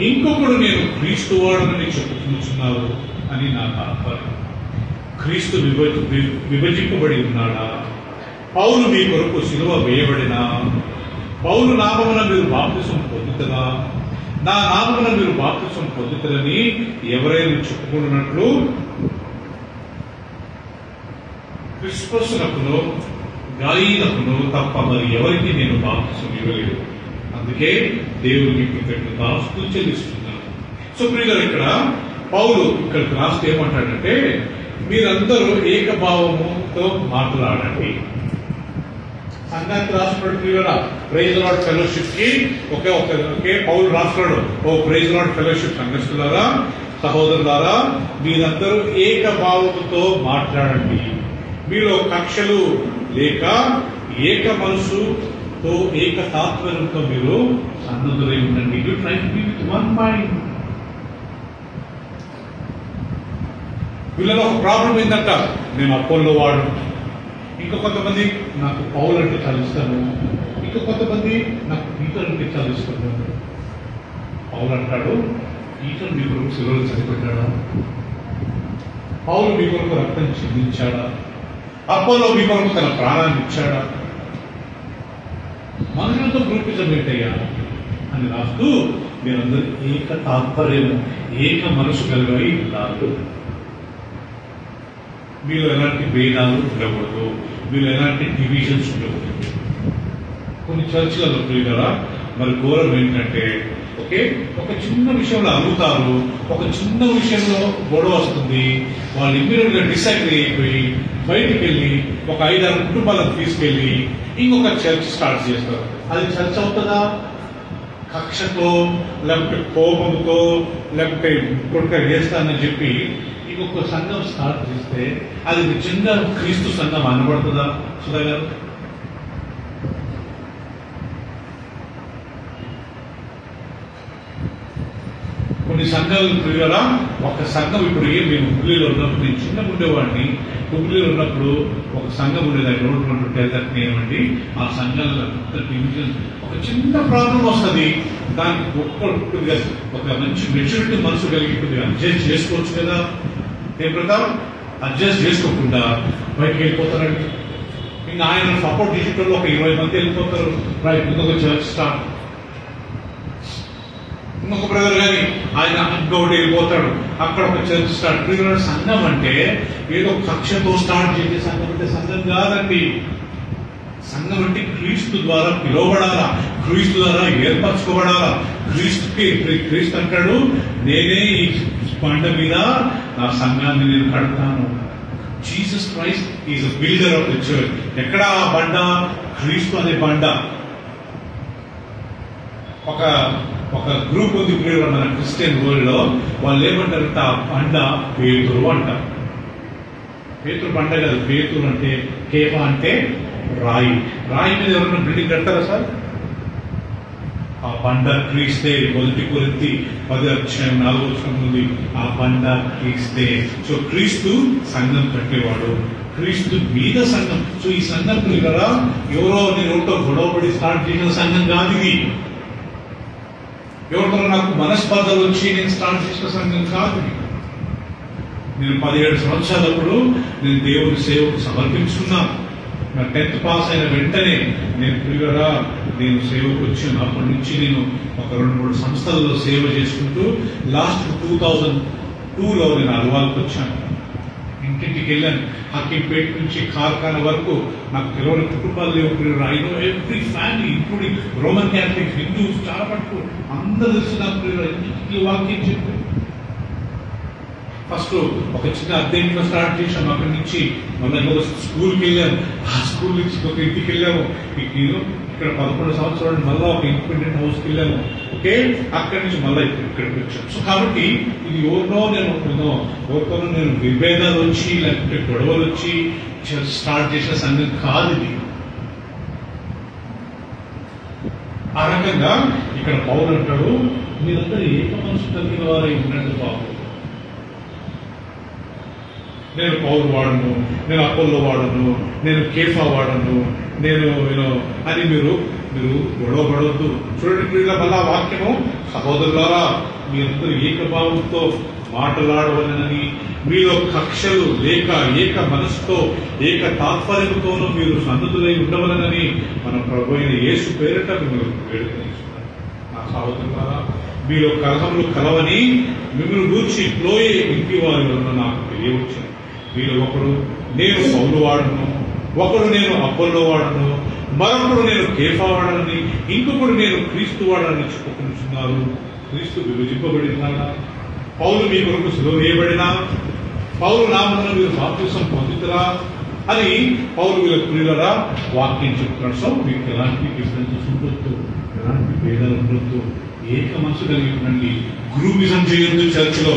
ఇంకొకడు నేను క్రీస్తు వాడనని చెప్పుకుంటున్నారు అని నా తాత్పర్యం. క్రీస్తు విభజింపబడి ఉన్నాడా? పౌలు మీ కొరకు సిలువ వేయబడినా? పౌలు నామమున మీరు బాప్తిసం పొందుతరా? నా నామమున మీరు బాప్తిసం పొందుతారని ఎవరైనా చెప్పుకున్నట్లు క్రిస్పస్నకును గాయీనకును తప్ప మరి ఎవరికి నేను బాప్తిసం ఇవ్వలేదు. అందుకే దేవుడికి కృతజ్ఞతాస్తుతులు చెల్లిస్తున్నాను. సో ప్రియులారా, ఇక్కడ పౌలు ఇక్కడికి రాస్తే ఏమంటాడంటే మీరందరూ ఏకభావముతో మాట్లాడండి. సంఘానికి రాస్తున్నాడు ప్రియులారా, ప్రైజ్ లార్డ్ ఫెలోషిప్ కి ఒకే పౌలు రాస్తున్నాడు. ఓ ప్రైజ్ లార్డ్ ఫెలోషిప్ సంఘస్థులారా, సహోదరులారా, మీరందరూ ఏకభావముతో మాట్లాడండి. మీలో కక్షలు లేక ఏక మనసుతో ఏక తాత్పర్యంతో మీరు సన్నద్ధులై ఉండండి. You try to be with one mind. వీళ్ళలో ఒక ప్రాబ్లం ఏంటంట, నేను అపోల్లో వాడు, ఇంకా కొంతమంది నాకు పౌలు అంటే చాలా ఇష్టము, ఇంకా కొంతమంది నాకు పీటర్ అంటే చాలా ఇష్టము. పౌలు అంటాడు, పీటర్ మీ కొరకు శిలువలో చనిపెట్టాడా? పౌలు మీ కొరకు రక్తం చిందించాడా? అపోలో మీ కొరకు తన ప్రాణాన్ని ఇచ్చాడా? మనుషులతో గ్రూపిజం ఏంటయ్యా అని రాస్తూ మీరందరూ ఏక తాత్పర్యం ఏక మనసు కలిగి ఉన్నారు. మీరు ఎలాంటి భేదాలు ఉండకూడదు, మీరు ఎలాంటి డివిజన్స్ ఉండకూడదు. కొన్ని చర్చిలలో ప్రియులారా మరి ఘోరం ఏంటంటే ఒక చిన్న విషయంలో అడుగుతారు, ఒక చిన్న విషయంలో గొడవ వస్తుంది, వాళ్ళు ఇమ్మీడియట్ గా డిసైడ్ అయిపోయి బయటికి వెళ్ళి ఒక 5-6 కుటుంబాలను తీసుకెళ్లి ఇంకొక చర్చ్ స్టార్ట్ చేస్తారు. అది చర్చ్ అవుతుందా? కక్షతో లేకపోతే కోపంతో లేకపోతే కొడుక చేస్తానని చెప్పి ఇంకొక సంఘం స్టార్ట్ చేస్తే అది నిజంగా క్రీస్తు సంఘం అనబడుతుందా? సుధా గారు, కొన్ని సంఘాలు ప్రియులారా, ఒక సంఘం ఇప్పుడు మేము హుబ్లీలో ఉన్నప్పుడు, నేను చిన్నగా ఉండేవాడిని, హుబ్లీలో ఉన్నప్పుడు ఒక సంఘం ఉండేది, రోడ్డు ఉంటుంటే నేనండి ఆ సంఘాలలో డివిజన్ ఒక చిన్న ప్రాబ్లం వస్తుంది, దానికి ఒక్కొక్కటిగా ఒక మంచి మెచ్యూరిటీ మనసు కలిగి అడ్జస్ట్ చేసుకోవచ్చు కదా. ఏ ప్రకారం అడ్జస్ట్ చేసుకోకుండా బయటకు వెళ్ళిపోతారండి. ఇంకా ఆయన సపోర్ట్ చేసేటోళ్ళు ఒక 20 మంది వెళ్ళిపోతారు. రైట్, ఇంకొక చర్చ్ స్టార్ట్, ఇంకొక బ్రదర్ కానీ ఆయన ఇంకొకటి వెళ్ళిపోతాడు, అక్కడ ఒక చర్చ్ స్టార్ట్. సంఘం అంటే ఏదో కక్షతో స్టార్ట్ చేసే సంఘం అంటే సంఘం కాదండి. సంఘం అంటే క్రీస్తు ద్వారా పిలువబడాలా, క్రీస్తు ద్వారా ఏర్పరచుకోబడాలా. క్రీస్తు అంటాడు, నేనే ఈ బండ మీద నా సంఘాన్ని నేను కడతాను. Jesus Christ is a builder of the church. ఎక్కడ ఆ బండ? క్రీస్తు అనే బండ. ఒక గ్రూప్ ఉంది మన క్రిస్టియన్ వరల్డ్ లో, వాళ్ళు ఏమంటారంటే ఆ బండ పేతురు అంటారు. పేతురు బండ కాదు, పేతురు అంటే కేఫా అంటే రాయి. రాయి మీద ఎవరైనా బిల్డింగ్ కడతారా సార్? ఆ బండ క్రీస్తే. 1 కొరింథీ 10:4 ఉంది. ఆ బండ క్రీస్తే. సో క్రీస్తు సంఘం కట్టేవాడు, క్రీస్తు మీద సంఘం. సో ఈ సంఘం కదా ఎవరో నేను గొడవపడి స్టార్ట్ చేసిన సంఘం కాదు ఇది. ఎవరితో నాకు మనస్పర్ధలు వచ్చి నేను స్టార్ట్ చేసిన సంఘం కాదు. నేను 17 సంవత్సరాలప్పుడు నేను దేవుని సేవకు సమర్పించుకున్నాను. నా 10th పాస్ అయిన వెంటనే నేను ప్రియులరా నేను సేవకు వచ్చాను. అప్పటి నుంచి నేను ఒక 2-3 సంస్థలలో సేవ చేసుకుంటూ లాస్ట్ 2002లో నేను అల్వాల్కి వచ్చాను. ఇంటింటికి వెళ్ళాను. హకీంపేట నుంచి కార్ఖానా వరకు నాకు తెలియని కుటుంబాలు లేవు ప్రియులరా. I know every family including Roman Catholic, Hindus, చాలా పట్టు అందరూ తెలుసు నాకు ప్రియులరా. ఇంటికి వాక్యం చెప్పారు. ఫస్ట్ ఒక చిన్న అద్దెంట్లో స్టార్ట్ చేసాం. అక్కడి నుంచి మళ్ళీ స్కూల్కి వెళ్ళాము. ఆ స్కూల్ నుంచి ఒక ఇంటికి వెళ్ళాము. ఇక్కడ 11 సంవత్సరాలు మళ్ళీ ఒక ఇండిపెండెంట్ హౌస్కి వెళ్ళాము. ఓకే, అక్కడి నుంచి మళ్ళీ ఇక్కడికి వచ్చాము. సో కాబట్టి ఇది ఎవరితోనూ నేను విభేదాలు వచ్చి లేకపోతే గొడవలు వచ్చి స్టార్ట్ చేసిన సంగతి కాదు ఇది. ఆ రకంగా ఇక్కడ పౌలు అంటాడు, మీరందరూ ఏక మనసు కలిగిన వారై ఉండండి బాబు. నేను పౌలు వాడను, నేను అపోల్లో వాడను, నేను కేఫా వాడను, నేను అని మీరు గొడవ పడవద్దు. చూడండి ప్రియుల మళ్ళా వాక్యము, సహోదరులారా మీరందరూ ఏకభావంతో మాట్లాడవలనని, మీలో కక్షలు లేక ఏక మనసుతో ఏక తాత్పర్యంతోనూ మీరు సన్నద్ధులై ఉండవలనని మన ప్రభు అయిన యేసు పేరిట మిమ్మల్ని వేడుకనిస్తున్నారు. నా సహోదరులారా మీలో కలహములు కలవని మిమ్మల్ని గూర్చి ప్లోయే ఇంటి వారి వలన నాకు తెలియవచ్చాను. వీళ్ళు ఒకడు నేను పౌలు వాడను, ఒకడు నేను అపోల్లో వాడను, మరొకడు నేను కేఫా వాడనని, ఇంకొకడు నేను క్రీస్తు వాడని చెప్పుకుంటున్నారు. క్రీస్తు విభజింపబడినాడా? పౌలు మీ కొరకు సిలువ వేయబడినా? పౌలు నామమున మీరు బాప్తిసం పొందుతారా అని పౌలు వీళ్ళ ప్రియులరా వాక్యం చెప్తున్నాడు. సో మీకు ఎలాంటి డిఫరెన్సెస్ ఉండొద్దు, ఎలాంటి భేదాలు ఉండొద్దు, ఏక మనసు కలిగి ఉండండి. గ్రూపిజం చేయొద్దు చర్చిలో.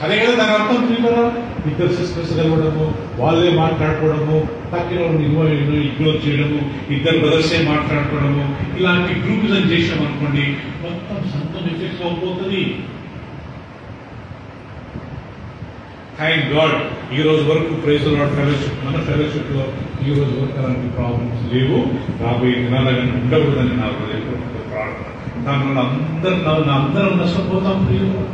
అదే కదా దాని అర్థం ప్రియులరా. ఇద్దరు సిస్టర్స్ కలవడము, వాళ్ళే మాట్లాడుకోవడము, తక్కిన ఇగ్నోర్ చేయడము, ఇద్దరు బ్రదర్సే మాట్లాడుకోవడము, ఇలాంటి గ్రూపిజం చేసాం అనుకోండి మొత్తం సంఘం ఎఫెక్ట్ అయిపోతుంది. థ్యాంక్ గాడ్ ఈ రోజు వరకు ప్రైజ్ లార్డ్ ఫెలోషిప్, మన ఫెలోషిప్ లో ఈ రోజు వరకు అలాంటి ప్రాబ్లమ్స్ లేవు. రాబోయే దినాలుగా ఉండకూడదని నాకు ప్రార్థన. దానివల్ల అందరం నష్టపోతాం ప్రియులు.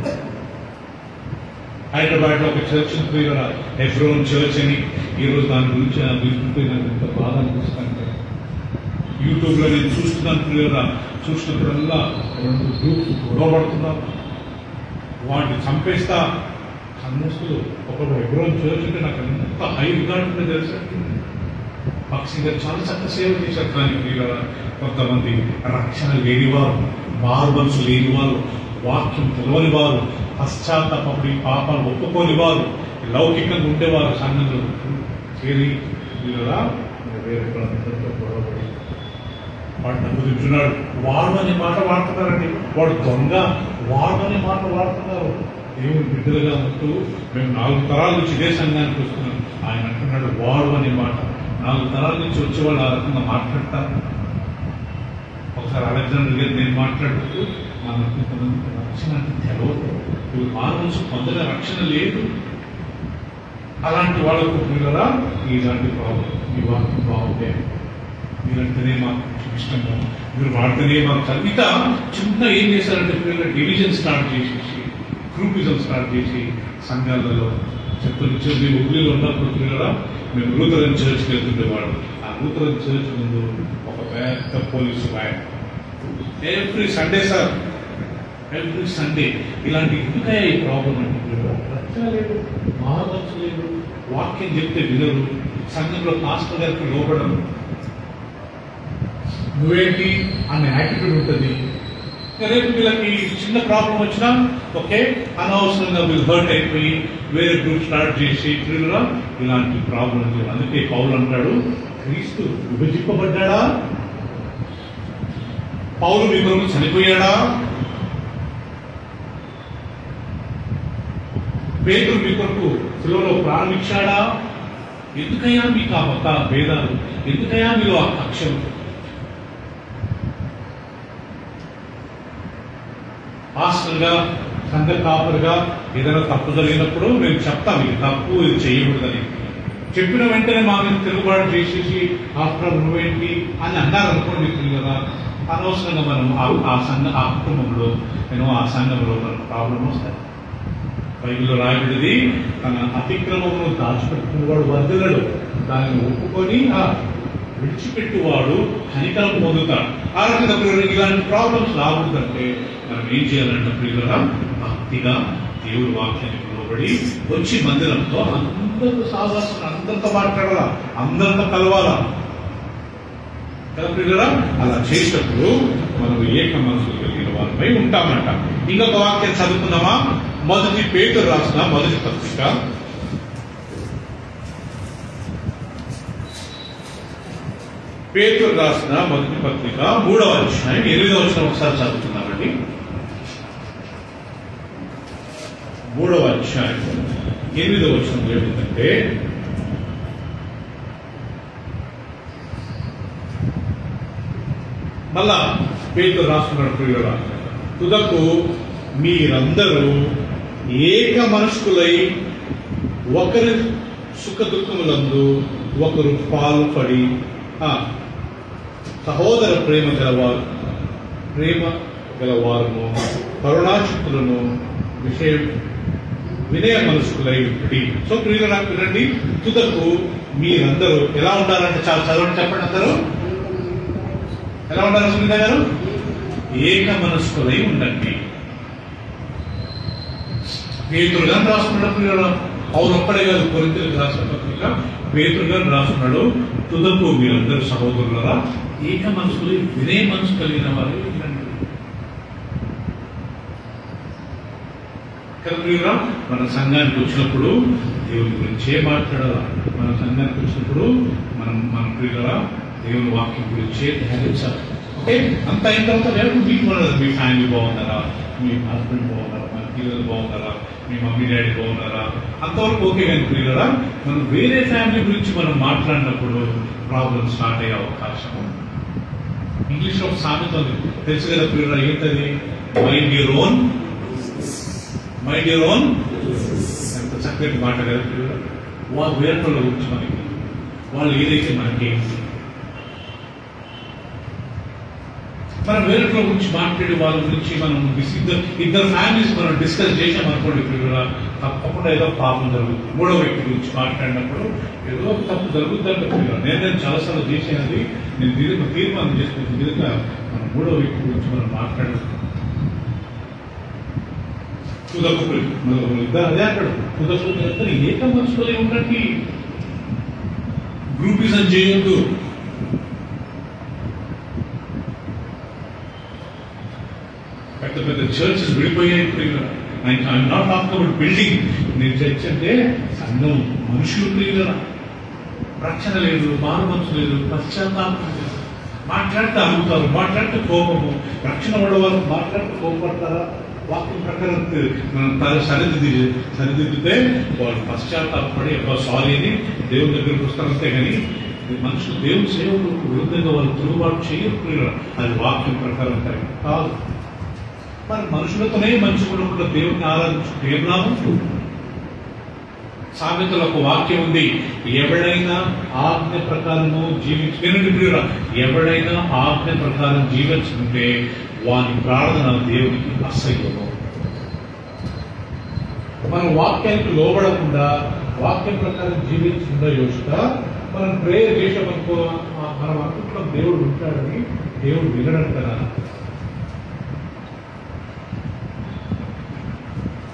హైదరాబాద్ లో ఒక చర్చ్ ప్రియుల ఎఫ్రోన్ చర్చ్ అని, ఈ రోజు దాని గురించి వింటుంటే నాకు ఎంత బాధ అనిపిస్తుంటే, యూట్యూబ్ లో నేను చూస్తున్నాను ప్రియుల, చూసినప్పుడల్లా 2 గ్రూప్స్ గొడవపడుతున్నారు, వాటిని చంపేస్తా కమ్యూనిస్టులు. ఒకడు ఎఫ్రోన్ చర్చ్ అంటే నాకు ఎంత హై రికార్డు ఉంటే తెలుసా. పక్షి గారు చాలా చక్కగా సేవ చేశారు. కానీ ప్రియుల కొంతమంది రక్షణ లేనివారు, మార్బల్స్ లేనివారు, వాక్యం తెలవని వారు, పశ్చాత్తాపడి పాపాలు ఒప్పుకోని వారు, లౌకికంగా ఉండేవారు సంఘంలో చేరి వీళ్ళరా వేరే ప్రాంతంతో గొడవపడి వాడు డబ్బు తింటున్నాడు, వాడు అనే మాట వాడుతున్నారండి. వాడు దొంగ, వాడు అనే మాట వాడుతున్నారు. దేవుని బిడ్డలుగా ఉంటూ మేము 4 తరాల నుంచి ఇదే సంఘానికి వస్తున్నాం. ఆయన అంటున్నాడు వాడు అనే మాట. 4 తరాల నుంచి వచ్చేవాళ్ళు ఆ రకంగా మాట్లాడతారు. ఒకసారి అలెగ్జాండర్ గారు నేను మాట్లాడుతూ మనకు కొంతమందికి రక్షణ అంటే తెలవదు, వీళ్ళు మానసు పొందగా రక్షణ లేదు. అలాంటి వాళ్ళకు పిల్లరా ఇలాంటి ప్రాబ్లం. ఈ వాక్యం బాగుంటే మీరంటేనే మాకు ఇష్టము, మీరు వాడితేనే మాకు చదివిత చిన్న ఏం చేశారంటే పిల్లల డివిజన్ స్టార్ట్ చేసేసి, గ్రూపిజం స్టార్ట్ చేసి సంఘాలలో చెప్తూ మేము ఊళ్ళో ఉన్నప్పుడు పిల్లరా మేము లూథరన్ చర్చ్కి వెళ్తుండేవాడు. ఆ లూథరన్ చర్చ్ ముందు ఒక పెద్ద police van every Sunday sir, every Sunday. ఇలాంటి ఇంకా ఈ ప్రాబ్లం అంటే రక్షణ లేదు, మహామనసు లేదు, వాక్యం చెప్తే వినరు, సంఘంలో పాస్టర్ గారికి లోపడం, నువ్వేంటి అన్న యాటిట్యూడ్ ఉంటుంది. రేపు వీళ్ళకి చిన్న ప్రాబ్లం వచ్చినా ఓకే అనవసరంగా వీళ్ళు హర్ట్ అయిపోయి వేరే గ్రూప్ స్టార్ట్ చేసి పిల్లలు ఇలాంటి ప్రాబ్లం. అందుకే పౌలు అంటాడు క్రీస్తు విభజింపబడ్డా? పౌలు మీ కొరకు చనిపోయాడా? పేతురు మీ కొరకు శిలువలో ప్రారంభించాడా? ఎందుకయ్యా మీకు ఆ మత భేదాలు? ఎందుకయ్యా మీరు ఆ కక్షలు? పాస్టర్గా సంఘ కాపరిగా ఏదైనా తప్పు జరిగినప్పుడు మేము చెప్తాం, ఇది తప్పు, ఇది చేయకూడదని. చెప్పిన వెంటనే మా మీద తిరుగుబాటు చేసేసి ఆఫ్టర్ నువ్వేంటి అని అన్నారు అనుకోండి కదా, అనవసరంగా మనం ఆ కుటుంబంలో ఆ సంఘంలో మనకు ప్రాబ్లం వస్తాయి. బైబిల్లో రాయబడింది, తన అతిక్రమమును దాచిపెట్టుకునేవాడు వర్ధిల్లడు, దానిని ఒప్పుకొని విడిచిపెట్టువాడు కనికరం పొందుతాడు. ఆ రకంగా ఇలాంటి ప్రాబ్లమ్స్ రాకూడదంటే మనం ఏం చేయాలంటే ప్రియులరా, భక్తిగా దేవుడి వాక్యానికి లోబడి వచ్చి మందిరంతో అందరితో సావాసం, అందరితో మాట్లాడాలా, అందరితో కలవాలా కదా ప్రియులరా. అలా చేసినప్పుడు మనం ఏక మనసులు కలిగిన వారిపై ఉంటామంట. ఇంకొక వాక్యం చదువుకుందామా? మొదటి పేతురు రాసిన మొదటి పత్రిక, పేతురు రాసిన మొదటి పత్రిక 3వ అధ్యాయం 8వ వచనం ఒకసారి చదువుతున్నామండి. 3వ అధ్యాయం 8వ వచనం ఏమిటంటే, మళ్ళా పేతురు రాస్తున్న ప్రియుల తుదకు మీరందరూ ఏక మనస్కులై ఒకరి సుఖ దుఃఖములందు ఒకరు పాల్పడి సహోదర ప్రేమ గలవారును కరుణాచిత్తులను వినయ మనస్కులై ఉండి. సో ప్రియులారా వినండి, తుదకు మీరందరూ ఎలా ఉండాలంటే, చాలా చదవండి, చెప్పండి అందరూ ఎలా ఉండాలి సునీత గారు? ఏక మనస్కులై ఉండండి. పేతురు గారు రాస్తున్నాడు ప్రియులారా, అవును ఒక్కడే కాదు, కొరింథీయులకు రాసిన పత్రిక పేతురు గారు రాస్తున్నాడు, తుదకు మీరందరూ సహోదరులరా ఏక మనసులు వినయ మనసు కలిగిన వారు వినండి. కదా మన సంఘానికి వచ్చినప్పుడు దేవుని గురించే మాట్లాడాలా, మన సంఘానికి వచ్చినప్పుడు మన ప్రియులరా దేవుని వాక్యం గురించే ధ్యానించాలి. ఓకే, అంత అయిన తర్వాత వేరే మీకు మీ ఫ్యామిలీ బాగున్నారా, మీ హస్బెండ్ బాగున్నారా, మన పిల్లలు బాగున్నారా, మీ మమ్మీ డాడీ బాగున్నారా, అంతవరకు ఓకే. కానీ ప్రియులరా మనం వేరే ఫ్యామిలీ గురించి మనం మాట్లాడినప్పుడు ప్రాబ్లం స్టార్ట్ అయ్యే అవకాశం ఉంది. ఇంగ్లీష్ లో ఒక సామెత ఉంది, తెలుసు కదా ప్రియులరా, ఏంటది? Mind your own, mind your own. ఎంత చక్కటి మాట కదా ప్రియులరా. వాళ్ళు వేరే గురించి మనకి, వాళ్ళు ఏదైతే మనకి, మనం వేరే గురించి మాట్లాడే వాళ్ళ గురించి మనం ఇద్దరు ఫ్యామిలీస్ మనం డిస్కస్ చేసామనుకోండి ప్రియులరా, తప్పకుండా ఏదో పాపం జరుగుతుంది. 3వ వ్యక్తి గురించి మాట్లాడినప్పుడు ఏదో తప్పు జరుగుతుందంటే ప్రియులరా, నేను చాలాసార్లు చేసినది, నేను తీర్మానం చేసుకుంటే దీనిగా మనం 3వ వ్యక్తి గురించి మనం మాట్లాడుతున్నాం. తుదకు ఇద్దరు అదే అంటాడు, తుదకు ఇద్దరు ఏక మనసులో ఉండండి, గ్రూపిజం చేయొద్దు. పెద్ద పెద్ద చర్చెస్ విడిపోయాయి ప్రియులరా. I'm not talking about building. నేను చర్చ్ అంటే సంఘం, మనుషులు ప్రియులరా. రక్షణ లేదు, మారు మనసు లేదు, పశ్చాత్తాపం లేదు. మాట్లాడితే అడుగుతారు, మాట్లాడితే కోపము. రక్షణ పడేవారు మాట్లాడితే కోపడతారా? వాక్యం ప్రకారం మనం సరిదిద్దితే వాళ్ళు పశ్చాత్తాపడి సారీ అని దేవుని దగ్గరికి వస్తారంతే. కానీ మనుషులు దేవుని సేవకులకు విరుద్ధంగా వాళ్ళు తిరుగుబాటు చేయరు ప్రియులరా. అది వాక్యం ప్రకారం కాదు. మరి మనుషులతోనే మంచుకున్నప్పుడు దేవుని ఆరాధించుకుంటే ఏం లాభం? సామెతలో ఒక వాక్యం ఉంది, ఎవడైనా ఆజ్ఞ ప్రకారము జీవించుకురా, ఎవడైనా ఆజ్ఞ ప్రకారం జీవించుకుంటే వాని ప్రార్థన దేవునికి అసహ్యము. మన వాక్యానికి లోబడకుండా వాక్యం ప్రకారం జీవించకుండా యోచిత మనం ప్రేయర్ చేసామనుకో, మనం అనుకుంటున్నాం దేవుడు ఉంటాడని, దేవుడు వినడం కదా.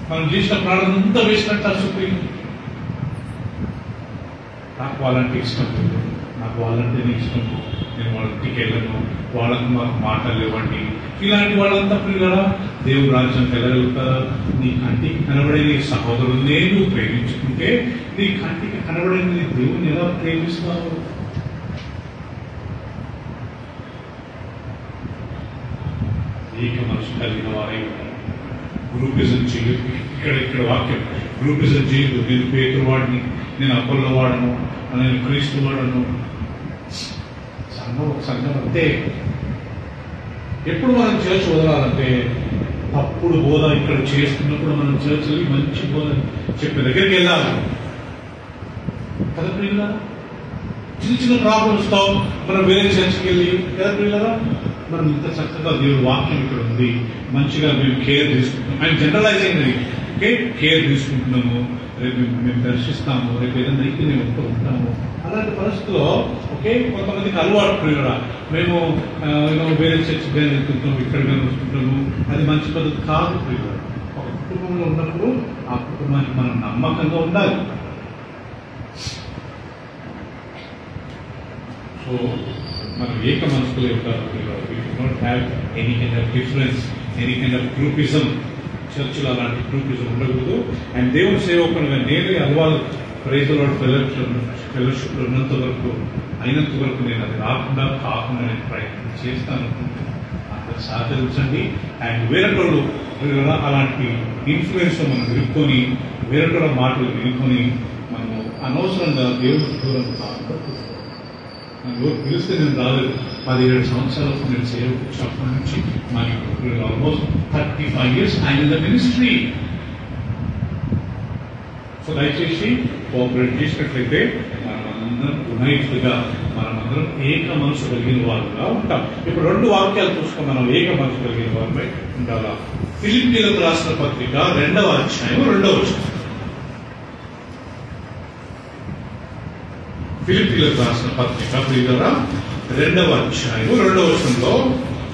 మనం చేసిన ప్రార్థన అంతా వేసినట్టు సుప్రీం. నాకు వాళ్ళంటే ఇష్టం లేదు, నాకు వాళ్ళంటేనే ఇష్టము, నేను వాళ్ళ ఇంటికి వెళ్ళను, వాళ్ళకి మాకు మాటలు ఇవ్వండి. ఇలాంటి వాళ్ళంతా ప్రియులరా దేవుడు రాజ్యం వెళ్ళగలుగుతారా? నీ కంటికి కనబడే నీ సహోదరులనే నువ్వు ప్రేమించుకుంటే నీ కంటికి కనబడే నీ దేవుని ఎలా ప్రేమిస్తావు? ఏక మనసు కలిగిన వారే గ్రూపిజం చేయదు. ఇక్కడ వాక్యం గ్రూపిజం చేయదు. నేను పేతురు వాడిని, నేను అపోల్లో వాడను, నేను క్రీస్తు వాడను. సంఘం అంతే. ఎప్పుడు మనం చర్చ్ వదలాలంటే తప్పుడు బోధ ఇక్కడ చేస్తున్నప్పుడు మనం చర్చలు మంచి బోధ చెప్పే దగ్గరికి వెళ్ళాలి కదా ప్రియులారా. చిన్న చిన్న ప్రాబ్లమ్స్ తో మనం వేరే చర్చకి వెళ్ళి కదా ప్రియులారా, మనం ఇంత చక్కగా దేవుడు వాక్యం ఇక్కడ ఉంది, మంచిగా మేము కేర్ తీసుకుంటున్నాం. ఆయన జనరలైజింగ్ కేర్ తీసుకుంటున్నాము, రేపు మేము దర్శిస్తాము, రేపు ఏదైనా అయితే మేము ఉంటాము. అలాంటి పరిస్థితుల్లో కొంతమందికి అలవాటు ప్రియులారా, మేము వేరే చర్చ వెళ్తుంటాము, ఇక్కడ వస్తుంటాము. అది మంచి పద్ధతి కాదు ప్రియులారా. ఒక కుటుంబంలో ఉన్నప్పుడు ఆ కుటుంబానికి మనం నమ్మకంగా ఉండాలి. సో మనం ఏక మనసులో any kind of difference, any kind of groupism, చర్చిలో అలాంటి గ్రూపిజం ఉండకూడదు. అండ్ దేవుని సేవకునిగా నేనే అలవాటు ప్రైజ్లో ఫెలోషిప్లో ఉన్నంత వరకు అయినంత వరకు నేను అది కాకుండా నేను ప్రయత్నం చేస్తాను. అందరూ సహకరించండి. అండ్ వేరొకరు అలాంటి ఇన్ఫ్లుయెన్స్ మనం వినుకొని, వేరొకరు మాటలు వినుకొని మనము అనవసరంగా దేవుడికి దూరం కాకుండా ఎవరు పిలిస్తే నేను రాలేదు. 17 సంవత్సరాలకు నేను సేవకు వచ్చినప్పటి నుంచి మాకు ఆల్మోస్ట్ 35 years ఆయన ఇన్ ద మినిస్ట్రీ. సో దయచేసి కోఆపరేట్ చేసినట్లయితే మనమందరం యునైటెడ్గా, మనమందరం ఏక మనసు కలిగిన వారుగా ఉంటాం. ఇప్పుడు 2 వాక్యాలు చూసుకొని మనం ఏక మనసు కలిగిన వారిపై ఉండాలా. ఫిలిప్పీలకు రాసిన పత్రిక 2వ అధ్యాయం 2వ వచనం. ఫిలిప్పీలకు రాసిన పత్రిక 2వ అధ్యాయం 2వ వచనంలో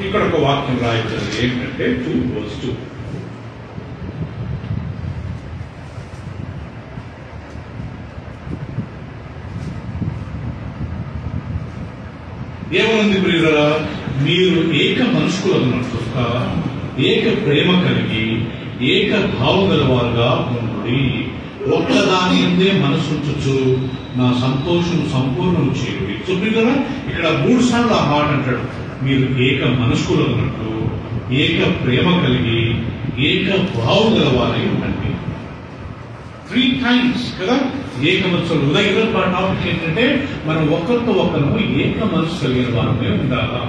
ఇక్కడ ఒక వాక్యం రాయించారు. ఏంటంటే 2:2. ఏమనుంది ప్రియులారా, మీరు ఏక మనస్కులన్నట్లుగా ఏక ప్రేమ కలిగి ఏక భావం గలవారుగా ఉండి ఒక్కదాని అందే మనసుంచు నా సంతోషం సంపూర్ణం చేయుడి. సో ప్రియులారా, ఇక్కడ 3 సార్లు ఆ మాట అంటాడు. మీరు ఏక మనస్కులు అన్నట్లు ఏక ప్రేమ కలిగి ఏక భావం గలవారై ఉండండి. 3 times కదా ఏక మనసులు. ఉదయం టాపిక్ ఏంటంటే మనం ఒకరితో ఒకరు ఏక మనసు కలిగిన వారమే ఉండాలా.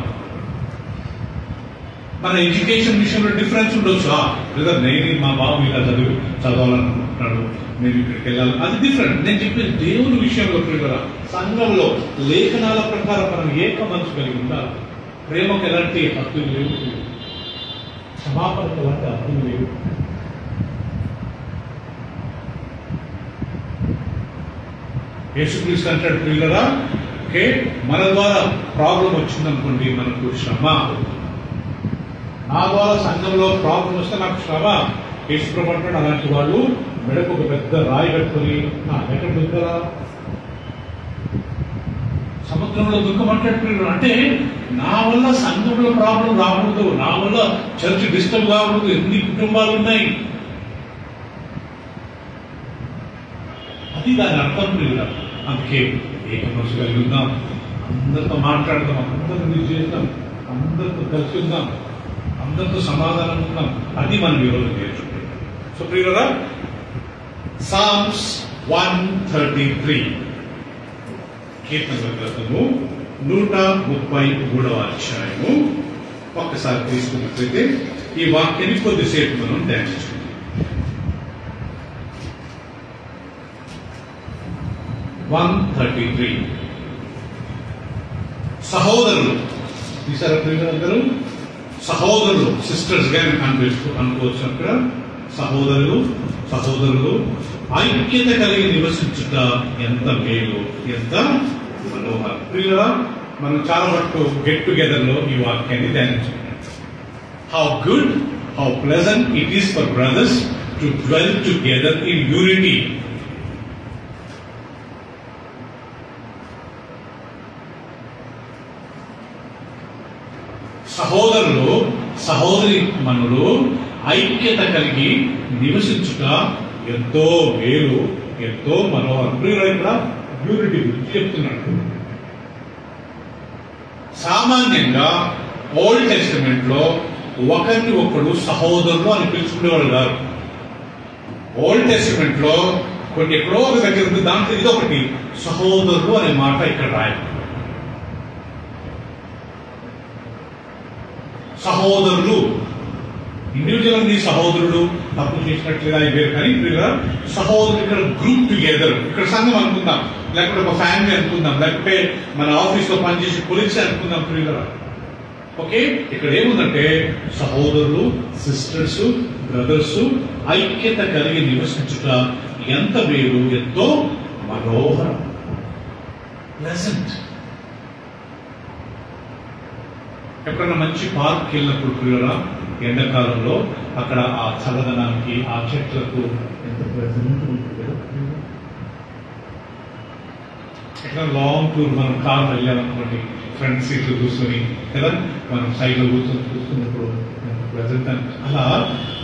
మన ఎడ్యుకేషన్ విషయంలో డిఫరెన్స్ ఉండొచ్చు. లేదా నేను మా బాబు ఇలా చదవాలనుకుంటున్నాడు, నేను ఇక్కడికి వెళ్ళాలి, అది డిఫరెంట్. నేను చెప్పేది దేవుని విషయంలో ప్రియులారా, సంఘంలో లేఖనాల ప్రకారం మనం ఏక మనసు కలిగి ఉండాలి. ప్రేమకు ఎలాంటి హక్కులు లేవు, క్షమాపణకు ఎలాంటి హక్కులు లేవు. యేసుక్రీస్తు అంటాడు ప్రియులారా, మన ద్వారా ప్రాబ్లం వచ్చిందనుకోండి, మనకు శ్రమ. నా ద్వారా సంఘంలో ప్రాబ్లం వస్తే నాకు శ్రమ. యేసుప్రభు అంటాడు అలాంటి వాళ్ళు మెడకు ఒక పెద్ద రాయి కట్టుకొని ఎక్కడ దుఃఖరా, సముద్రంలో దుఃఖం అంటాడు. అంటే నా వల్ల సంఘంలో ప్రాబ్లం రాకూడదు, నా వల్ల చర్చ్ డిస్టర్బ్ కాకూడదు. ఎన్ని కుటుంబాలు ఉన్నాయి, అది దాని అర్థం ప్రియుల. అందుకే ఏక మనసు కలిగి ఉందాం, అందరితో మాట్లాడదాం, అందరితో చేద్దాం, అందరితో కలిసి ఉందాం, అందరితో సమాధానం ఉందాం. అది మనం ఈరోజు నేర్చుకుంటాం. సో ప్రియులారా, సామ్స్ 133 కీర్తనల గ్రంథము 133వ అధ్యాయము ఒక్కసారి తీసుకున్నట్లయితే ఈ వాక్యాన్ని కొద్దిసేపు మనం ధ్యానించుకుంటాం. 133. సహోదరులు, తీసారా ప్రియులందరూ? సహోదరులు, సిస్టర్స్ గా అనుకోవచ్చు. అక్కడ సహోదరులు ఐక్యత కలిగి నివసించుట ఎంత మేలు, ఎంత మనోహరం. ప్రియులారా, మనం చాలా మటుకు గెట్ టుగెదర్ లో ఈ వాక్యాన్ని ధ్యానించుకున్నాం. How good, how pleasant it is for brothers to dwell together in unity. సహోదరులు, సహోదరి మనులు ఐక్యత కలిగి నివసించుట ఎంతో మేలు, ఎంతో మనోహరం. ఇక్కడ యూనిటీ గురించి చెప్తున్నాడు. సామాన్యంగా ఓల్డ్ టెస్టమెంట్ లో ఒకరిని ఒకడు సహోదరులు అని పిలుచుకునేవాడు కాదు. ఓల్డ్ టెస్టమెంట్ లో కొన్ని ఎక్కడో ఒక దగ్గర ఉంది, దాంట్లో ఇది ఒకటి సహోదరులు అనే మాట ఇక్కడ రాయాలి. సహోదరులు ఇండివిజువల్ నీ సహోదరుడు తప్పు చేసినట్లుగా వేరు, కానీ సహోదరుడు ఇక్కడ గ్రూప్ టుగెదర్, ఇక్కడ సంఘం అనుకుందాం, లేకపోతే ఒక ఫ్యామిలీ అనుకుందాం, లేకపోతే మన ఆఫీస్ లో పనిచేసే కొలీగ్స్ అనుకుందాం. ప్రియులరా, ఓకే, ఇక్కడ ఏముందంటే సహోదరులు, సిస్టర్స్, బ్రదర్స్ ఐక్యత కలిగి నివసించుట ఎంత వేరు, ఎంతో మనోహరం, ప్లెజెంట్. ఎప్పుడైనా మంచి పార్క్ వెళ్ళినప్పుడు ప్రియులరా, ఎండాకాలంలో అక్కడ ఆ చల్లదనానికి, ఆ చెట్లకు ఎంత ప్లెజెంట్ ఉంటుంది కదా. ఎక్కడ లాంగ్ టూర్ మనం కార్ వెళ్ళామనుకోండి, ఫ్రంట్ సీట్లు కూర్చొని కదా, మనం సైడ్ లో కూర్చున్నప్పుడు ప్రెజెంట్ అని, అలా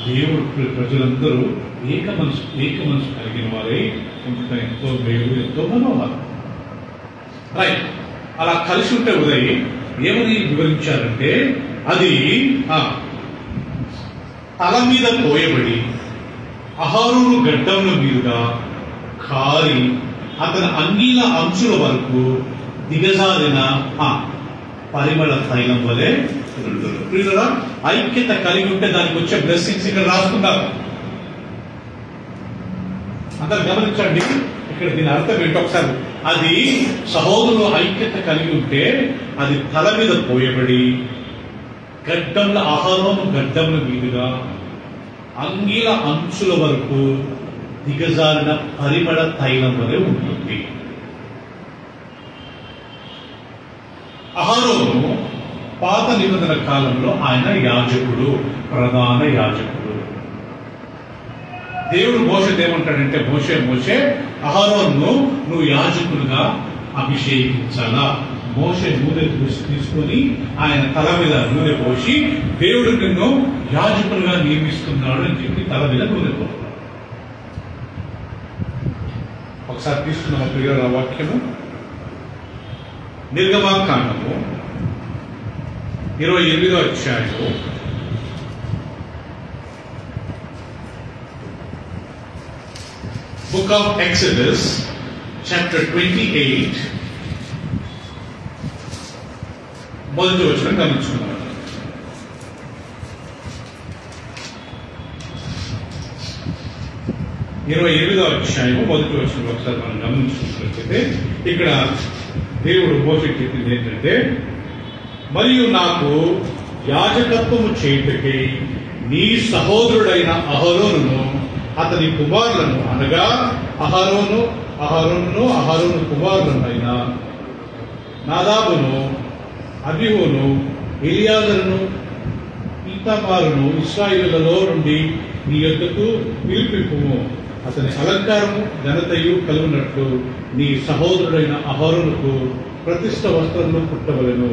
దేవుడు ప్రజలందరూ ఏక మనసు కలిగిన వారే ఎంతో వేరు, ఎంతో మనోహరం. రైట్, అలా కలిసి ఉంటే ఉదయ్ ఏమని వివరించారంటే, అది తల మీద పోయబడి అహరోను గడ్డముల మీదుగా కారి అతని అంగీల అంచుల వరకు దిగజారిన పరిమళ తైలం వలె. ప్రియులరా, ఐక్యత కలిగి ఉంటే దానికి వచ్చే బ్లెస్సింగ్స్ ఇక్కడ రాసుకుంటారు. అందరు గమనించండి, ఇక్కడ దీని అర్థం ఏంటో ఒకసారి. అది సహోదరులు ఐక్యత కలిగి ఉంటే అది తల మీద పోయబడి గడ్డంల అహరోను గడ్డముల మీదుగా అంగీల అంచుల వరకు దిగజారిన పరిమళ తైలం వలె ఉంటుంది. అహరోను పాత నిబంధన కాలంలో ఆయన యాజకుడు, ప్రధాన యాజకుడు. దేవుడు మోషేతో ఏమంటాడంటే, మోషే అహరోను నువ్వు యాజకులుగా అభిషేకించాలా. మోషే నూనె తీసుకొని ఆయన తల మీద నూనె పోసి, దేవుడు నిన్ను యాజకులుగా నియమిస్తున్నాడు అని చెప్పి తల మీద నూనె పోస్తాడు. ఒకసారి తీసుకున్న ప్రియుల వాక్యము నిర్గమాకాండము 28వ అధ్యాయము Book of Exodus, chapter 28, మొదటి వచనం గమనించుకున్నాం. ఇరవై 28వ అధ్యాయము మొదటి వచనం ఒకసారి మనం గమనించుకున్నట్లయితే, ఇక్కడ దేవుడు మోషేకి చెప్పింది ఏంటంటే, మరియు నాకు యాజకత్వము చేయుటకై నీ సహోదరుడైన అహరోనును అతని కుమారులను, అనగా అహరోను కుమారులైన నాదాబును, అబీహును, ఎలియాజరును, ఈతామారును ఇశ్రాయేలులలో నుండి నీ యొద్దకు పిలిపింపుము. అతని అలంకారము ఘనతయు కలుగునట్లు నీ సహోదరుడైన అహరోనుకు ప్రతిష్ఠ వస్త్రములు కుట్టవలెను.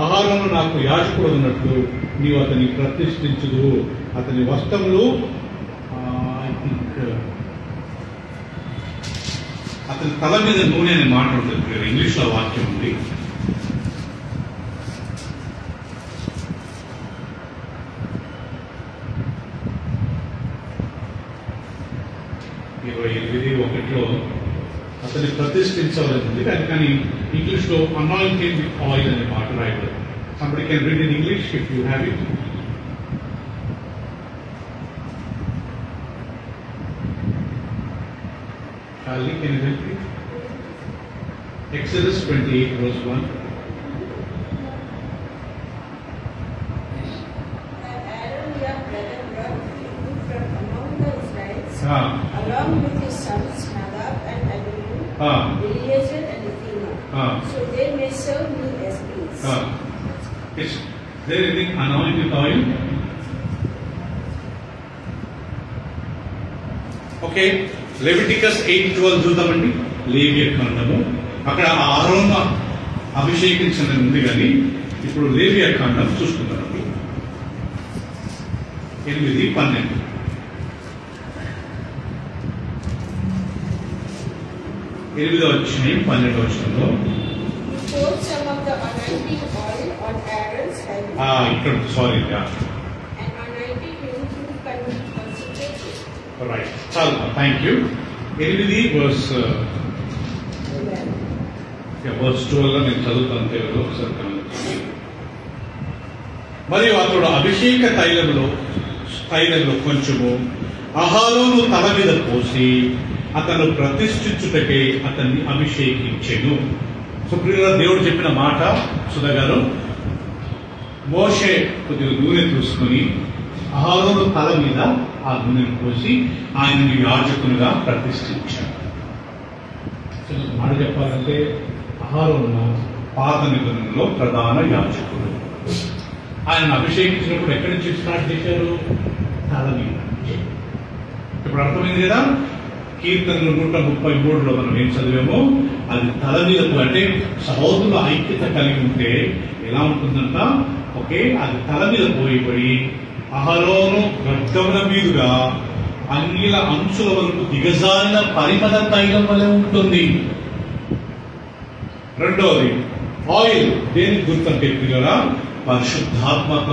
అహరోను నాకు యాజకుడు ఉన్నట్లు నీవు అతని ప్రతిష్ఠించుదు. అతని వస్త్రములు అతని తల మీద నూనె అనే మాట ఉంటుంది, ఇంగ్లీష్ లో వాక్యం ఉంది. ఇరవై 28:1 అతన్ని ప్రతిష్ఠించవలసి ఉంది, కానీ ఇంగ్లీష్ లో అనాయింటింగ్ విత్ ఆయిల్ అనే మాట రాయబడింది. Somebody can read in English if you have it. Charlie, can you help me? Exodus 28 verse 1.
Along with his sons Nadab and Abihu, Eliezer and Ithamar, so they may serve me as priests.
Is there anything anointed with oil? Okay, Leviticus 8:12 చూద్దామండి. లేవియ కాండము, అక్కడ అహరోను అభిషేకించిన ఉంది, కానీ ఇప్పుడు లేవియ కాండం చూసుకుందామండి. 8:12 8వ అధ్యాయం 12వ వచనంలో ఇక్కడ సారీ రైట్, చాలు, థ్యాంక్ యూ. 8 verse 12 నేను చదువుతాను తెలుగులో, ఒకసారి గమనించండి. మరియు అతడు అభిషేక తైలములో తైలంలో కొంచెము అహరోను తల మీద పోసి అతను ప్రతిష్ఠించుటకై అతన్ని అభిషేకించెను. సో ప్రియులారా, దేవుడు చెప్పిన మాట సుధా గారు, మోషే కొద్దిగా నూనె చూసుకొని అహరోను తల మీద ఆ నూనెను పోసి ఆయనని యాజకునిగా ప్రతిష్ఠించాడు. మాట చెప్పాలంటే అహరోను పాత నిబంధనలో ప్రధాన యాజకుడు. ఆయన అభిషేకించినప్పుడు ఎక్కడి నుంచి స్టార్ట్ చేశారు? తల మీద. ఇప్పుడు అర్థమైంది కదా, కీర్తనలు 133లో మనం ఏం చదివామో అది తల మీద. అంటే సహోదరుల ఐక్యత కలిగి ఉంటే ఎలా ఉంటుందంట, ఓకే, అది తల మీద పోయిపడి అహరోను గడ్డముల మీదుగా అంగిల అంచుల వరకు దిగజారిన పరిమళ తైలం వలె ఉంటుంది. రెండవది ఆయిల్. దేనికి గుర్తంటే కదా, పరిశుద్ధాత్మ యొక్క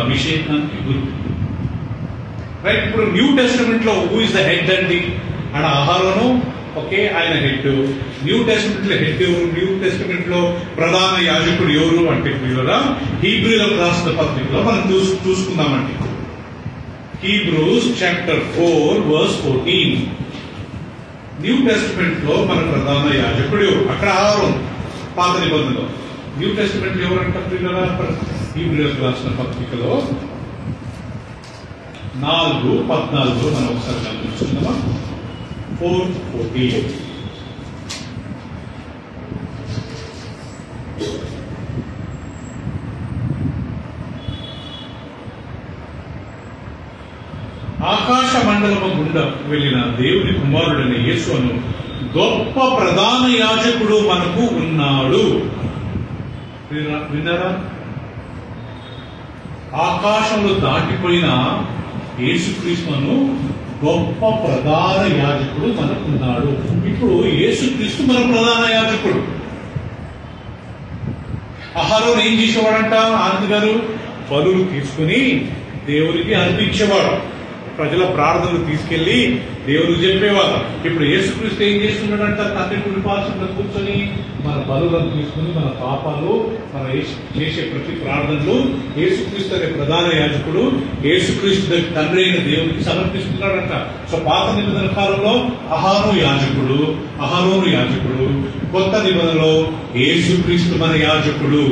అభిషేకానికి గుర్తు. రైట్. ఇప్పుడు న్యూ టెస్టమెంట్ లో హూ ఇస్ ద హెడ్ అండి? అక్కడ అహరోను, ఓకే, ఆయన హెడ్. న్యూ టెస్టమెంట్ లో హెడ్ ఎవరు? న్యూ టెస్టమెంట్ లో ప్రధాన యాజకుడు ఎవరు అంటే హీబ్రూలకు రాసిన పత్రికలో మనం చూసుకుందామండి. Hebrews chapter 4:14. న్యూ టెస్టమెంట్ లో మన ప్రధాన యాజకుడు అక్కడ అహరోను పాత నిబంధనలో. న్యూ టెస్టమెంట్ లో ఎవరంటారు? హీబ్రూలకు రాసిన పత్రికలో 4:14 మనం ఒకసారి గమనించుకుందామా. 4:14. ఆకాశ మండలము గుండా వెళ్ళిన దేవుని కుమారుడైన యేసును గొప్ప ప్రధాన యాజకుడు మనకు ఉన్నాడు. విన్నారా? ఆకాశంలో దాటిపోయిన యేసుక్రీస్తును గొప్ప ప్రధాన యాజకుడు మనకున్నాడు. ఇప్పుడు యేసుక్రీస్తు మన ప్రధాన యాజకుడు. అహరోను ఏం చేసేవాడంట? ఆనంద్ గారు బలులు తీసుకుని దేవునికి అర్పించేవాడు. ప్రజల ప్రార్థనలు తీసుకెళ్లి దేవునికి చెప్పేవారు. ఇప్పుడు యేసుక్రీస్తు ఏం చేస్తున్నాడంట? తండ్రి కుడి పార్శ్వంలో కూర్చొని మన బలులను తీసుకుని మన పాపాలు, మన చేసే ప్రతి ప్రార్థనలు యేసుక్రీస్తు అనే ప్రధాన యాజకుడు యేసుక్రీస్తు తండ్రి అయిన దేవునికి సమర్పిస్తున్నాడంట. సో పాత నిబంధన కాలంలో అహరోను యాజకుడు. కొత్త నిబంధనలో యేసుక్రీస్తు మన యాజకుడు.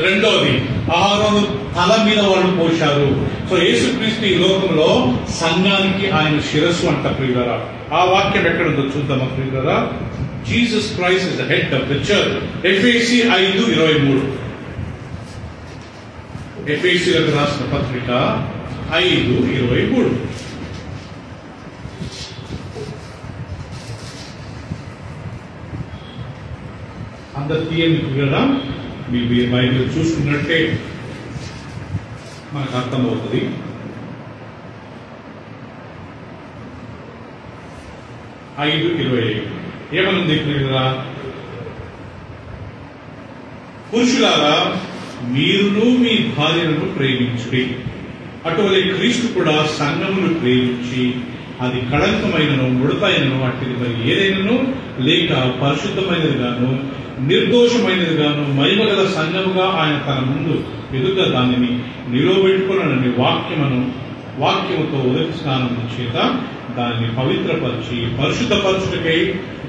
రెండవది, అహరోను తల మీద వాళ్ళు పోశారు. సో యేసుక్రీస్తు ఈ లోకంలో సంఘానికి ఆయన శిరస్సు అంట ప్రియులారా. ఆ వాక్యం ఎక్కడుందో చూద్దామా ప్రియులారా. Jesus Christ is the head of the church. ఎఫెసీ 5:23. ఎఫెసీలకు రాసిన పత్రిక 5:23. అందరు తీయండి ప్రియులారా. మీ బైబిల్ చూసుకున్నట్టే మనకు అర్థమవుతుంది. ఏమనుంది ప్రియులారా? పురుషులారా, మీరును మీ భార్యలను ప్రేమించుడి, అటువలే క్రీస్తు కూడా సంఘమును ప్రేమించి అది కళంకమైనను ముడతైనను అట్టిది మరి ఏదైనాను లేక పరిశుద్ధమైనది గాను నిర్దోషమైనది గాను మహిమగల సంఘముగా ఆయన తన ముందు ఎదుట దానిని నిలవబెట్టుకునని వాక్యముతో ఉదక స్నానం చేత దానిని పవిత్రపరిచి పరిశుద్ధపరచుటకై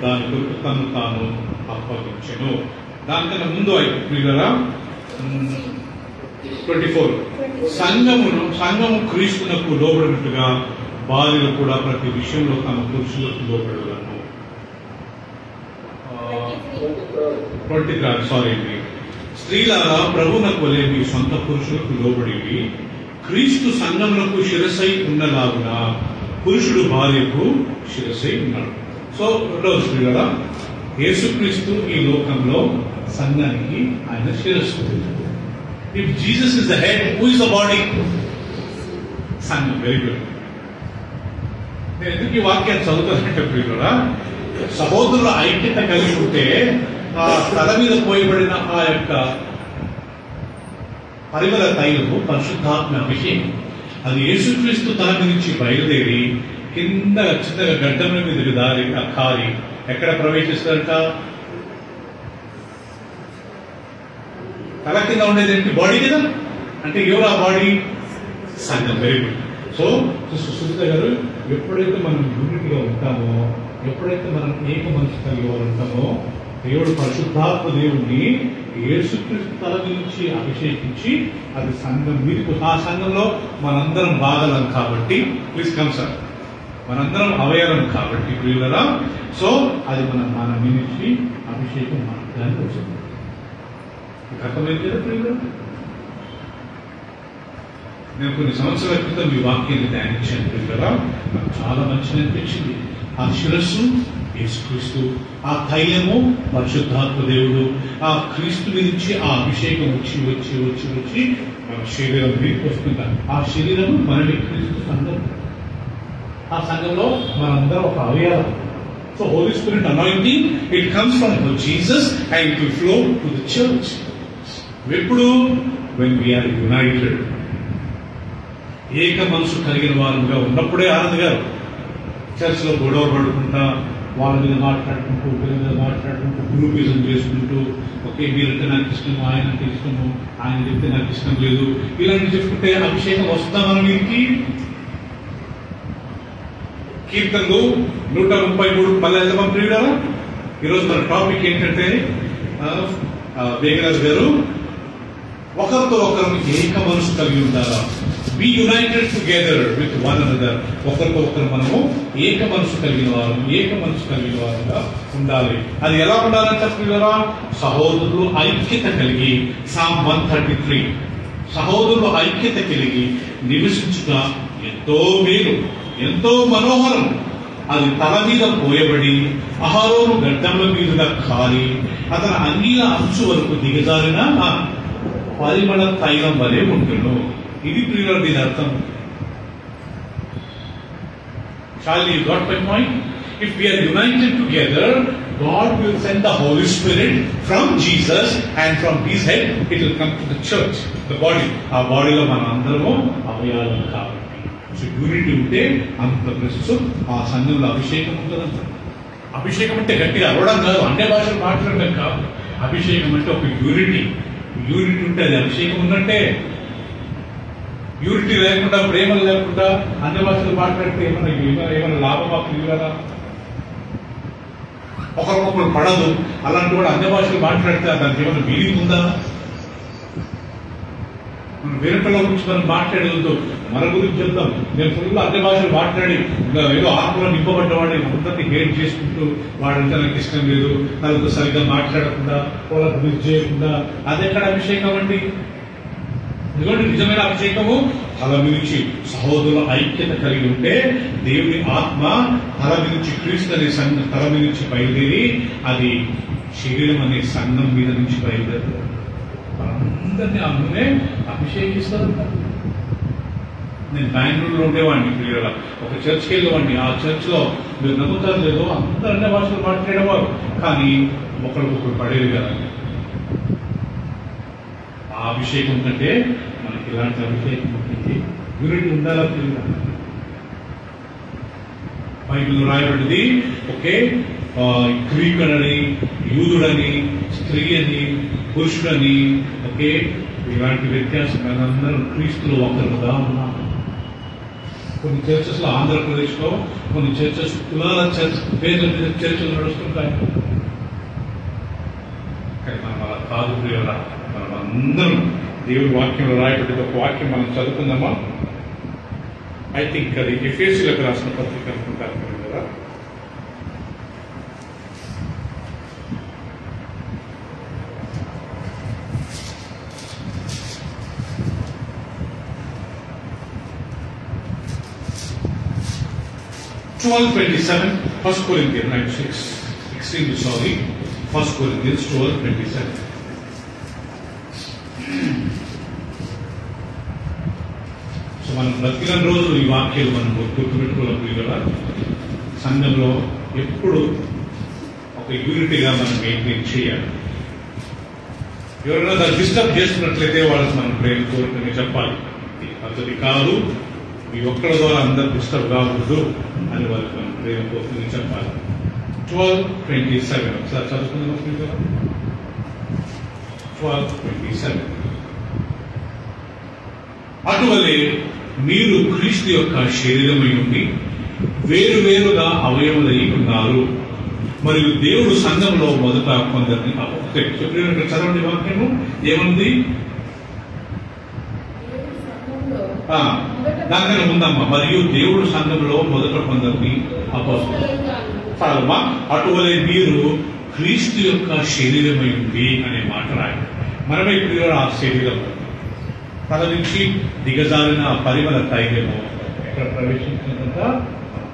దాని కొరకు తను తాను అప్పగించెను. దానికన్నా ముందు ప్రియులారా 24 సంఘము క్రీస్తునకు లోబడినట్టుగా భార్యలు కూడా ప్రతి విషయంలో తమ పురుషులకు లోబడలను. 23 స్త్రీలారా, ప్రభువునకు వలె మీ సొంత పురుషులకు లోబడి క్రీస్తు సంఘమునకు శిరసై ఉన్నలాగున పురుషుడు భార్యకు శిరసై ఉన్నాడు. సో రెండవ స్త్రీలారా, యేసుక్రీస్తు ఈ లోకంలో సంఘానికి ఆయన శిరస్సు. If Jesus is the head, who is the body? సంఘం. Very good. నేను ఎందుకు ఈ వాక్యాన్ని చదువుతానంటే ప్రియులారా, సహోదరుల ఐక్యత కలిగి ఉంటే ఆ తల మీద పోయబడిన ఆ యొక్క పరిమళ తైలము పరిశుద్ధాత్మ అభిషేకం అది యేసుక్రీస్తు తల నుంచి బయలుదేరి కింద చిన్నగా గడ్డల మీద దారి కారి ఎక్కడ ప్రవేశిస్తారంట? తల కింద ఉండేది ఏంటి? బాడీ కదా. అంటే ఎవరు ఆ బాడీ? సంఘం. Very good. సో సునీత గారు, ఎప్పుడైతే మనం యూనిటీగా ఉంటామో, ఎప్పుడైతే మనం ఏక మనసు కలిగి ఉంటామో, దేవుడు పరిశుద్ధాత్మ దేవుణ్ణి యేసుక్రీస్తు తల నుంచి అభిషేకించి అది సంఘం మీదకి, ఆ సంఘంలో మనందరం భాగలం కాబట్టి, ప్లీజ్ కమ్ సార్, మనందరం అవయవం కాబట్టి ప్రియులరా, సో అది మన నుంచి అభిషేకం మార్గానికి వచ్చింది. అర్థమైంది కదా ప్రియులరా? నేను కొన్ని సంవత్సరాల క్రితం మీ వాక్యాన్ని ధ్యానించాను ప్రియులరా, నాకు చాలా మంచిగా అనిపించింది. ఆ శిరస్సు యేసుక్రీస్తు, ఆ తైలము పరిశుద్ధాత్మ దేవుడు, ఆ క్రీస్తు నుంచి ఆ అభిషేకం వచ్చి వచ్చి వచ్చి వచ్చి మన శరీరం మీదకి వస్తుంది. ఆ శరీరము మనని క్రీస్తు సంఘం, ఆ సంఘంలో మనందరం ఒక అవయవం. So holy spirit anointing, it comes from Jesus and it will flow to the church. ఎప్పుడు? When we are united. ఏక మనసు కలిగిన వారుగా ఉన్నప్పుడే ఆనంద్ గారు చర్చలో గొడవ పడుకుంటా, వాళ్ళ మీద మాట్లాడుకుంటూ, వీళ్ళ మీద మాట్లాడుకుంటూ, గ్రూపిజం చేసుకుంటూ, ఓకే వీళ్ళంటే నాకు ఇష్టము, ఆయన అంటే ఇష్టము, ఆయన చెప్తే నాకు ఇష్టం లేదు, ఇలాంటి చెప్పుకుంటే అభిషేకం వస్తుందా మన మీదకి? కీర్తనలు 133 మళ్ళీ వెళ్దాం ప్రియుడా. ఈరోజు మన టాపిక్ ఏంటంటే వేగరాజు గారు, ఒకరితో ఒకరు ఏక మనసు కలిగి ఉండాలా. Be united together with one another. ఒకరితో ఒకరు మనము ఏక మనసు కలిగిన వారుగా ఉండాలి. అది ఎలా ఉండాలంటే ప్రియులరా, సహోదరులు ఐక్యత కలిగి, సామ్ 133, సహోదరులు ఐక్యత కలిగి నివసించుట ఎంతో మేలు, ఎంతో మనోహరం. అది తల మీద పోయబడి అహరోను గడ్డముల మీదుగా కాలి అతని అంగీల అంచు వరకు దిగజారిన పరిమళ తైలం వలె ఉంటును. ఇది ప్రియుల దీని అర్థం. Charlie, you got my point? If we are united together, God will send the Holy Spirit from Jesus, and from His head it will come to the church, the body. ఆ బాడీలో మన అందరము అవయవాలు కాబట్టి, సో యూనిటీ ఉంటే అంత ప్రస్తుతం ఆ సంఘంలో అభిషేకం ఉంటుందంట. అభిషేకం అంటే గట్టిగా అరవడం కాదు, అన్ని భాషలు మాట్లాడడం కాదు. అభిషేకం అంటే ఒక యూనిటీ ఉంటే అది అభిషేకం ఉన్నట్టే. యూనిటీ లేకుండా, ప్రేమలు లేకుండా అన్ని భాషలు మాట్లాడితే ఏమైనా లాభమా ప్రియులరా? ఒకరికొకరు పడదు. అలాంటి కూడా అన్ని భాషలు మాట్లాడితే దానికి ఏమైనా మీనింగ్ ఉందా? మనం వేరేటల గురించి మనం మాట్లాడేదో మన గురించి చెప్తాం. నేను ఫుల్ అన్ని భాషలు మాట్లాడి ఏదో ఆత్మలో నింపబడ్డవాడిని అందరినీ హేట్ చేసుకుంటూ, వాడంటే నాకు ఇష్టం లేదు, వాళ్ళతో సరిగ్గా మాట్లాడకుండా, వాళ్ళకి మిస్ చేయకుండా, అది ఎక్కడ అభిషేకం అండి? ఎందుకంటే నిజమైన అభిషేకము తల నుంచి సహోదరుల ఐక్యత కలిగి ఉంటే, దేవుని ఆత్మ తల నుంచి, క్రీస్తు అనే సంఘం తల నుంచి బయలుదేరి అది శరీరం అనే సంఘం మీద నుంచి బయలుదేరుతారు. అందరినీ అందునే అభిషేకిస్తారు. నేను బెంగళూరులో ఉండేవాడిని ప్రియుల, ఒక చర్చ్కి వెళ్ళేవాడిని. ఆ చర్చ్ లో మీరు నమ్ముతారు లేదో అందరూ అన్ని భాషలు మాట్లాడేవారు, కానీ ఒకరికొకరు పడేది కదండి. ఆ అభిషేకం కంటే మనకి ఇలాంటి అభిషేకం ఉంటుంది. యూనిటీ ఉండాలా ప్రియుల? బైబిల్లో రాయబడింది, ఓకే, గ్రీకుడని, యూదుడని, స్త్రీ అని, పురుషుడని, ఓకే, ఇలాంటి వ్యత్యాసం మనందరం క్రీస్తులో ఒకరుగా ఉన్నాం. కొన్ని చర్చెస్ లో, ఆంధ్రప్రదేశ్ లో కొన్ని చర్చెస్ కులాల పేర్ల మీద చర్చలు నడుస్తుంటాయి. కానీ మనం అలా కాదు ప్రియుల. మనం అందరం దేవుడి వాక్యంలో రాయబడ్డది ఒక వాక్యం మనం చదువుకుందామా? ఐ థింక్ అది ఎఫెసీయులకు రాసిన పత్రిక అనుకుంటారు కదా. First Corinthians 9:6. Extremely sorry. 1 Corinthians 12:27. So మనం బ్రతికిన రోజు ఈ వాక్యాలు మనం గుర్తుపెట్టుకోవాలి కదా. సంఘంలో ఎప్పుడు ఒక యూనిటీగా మనం మెయింటైన్ చేయాలి. ఎవరైనా దాన్ని డిస్టర్బ్ చేస్తున్నట్లయితే వాళ్ళకి మనం ప్రేమ కోరుకుని చెప్పాలి, పద్ధతి కాదు, మీ ఒక్కరి ద్వారా అందరు డిస్టర్బ్ కావద్దు అని వాళ్ళకి మనం ప్రేమ కోరుకుని చెప్పాలి. 12:27 ఒకసారి చదువుకుందాం. 12:27. అటువలే మీరు క్రీస్తు యొక్క శరీరమై ఉండి వేరువేరుగా అవయవులై ఉన్నారు. మరియు దేవుడు సంఘంలో మొదట కొందరిని చదవండి వాక్యము ఏముంది? దానికన్నా ఉందమ్మా. మరియు దేవుడు సంఘంలో మొదట కొందరిని అపోస్తలులుగా అటువలే మీరు క్రీస్తు యొక్క శరీరమై ఉంది అనే మాట రాయండి. మనమే ఇప్పుడు ఆ శరీరం తల నుంచి దిగజారిన పరిమళ తైలము ఎక్కడ ప్రవేశించినంత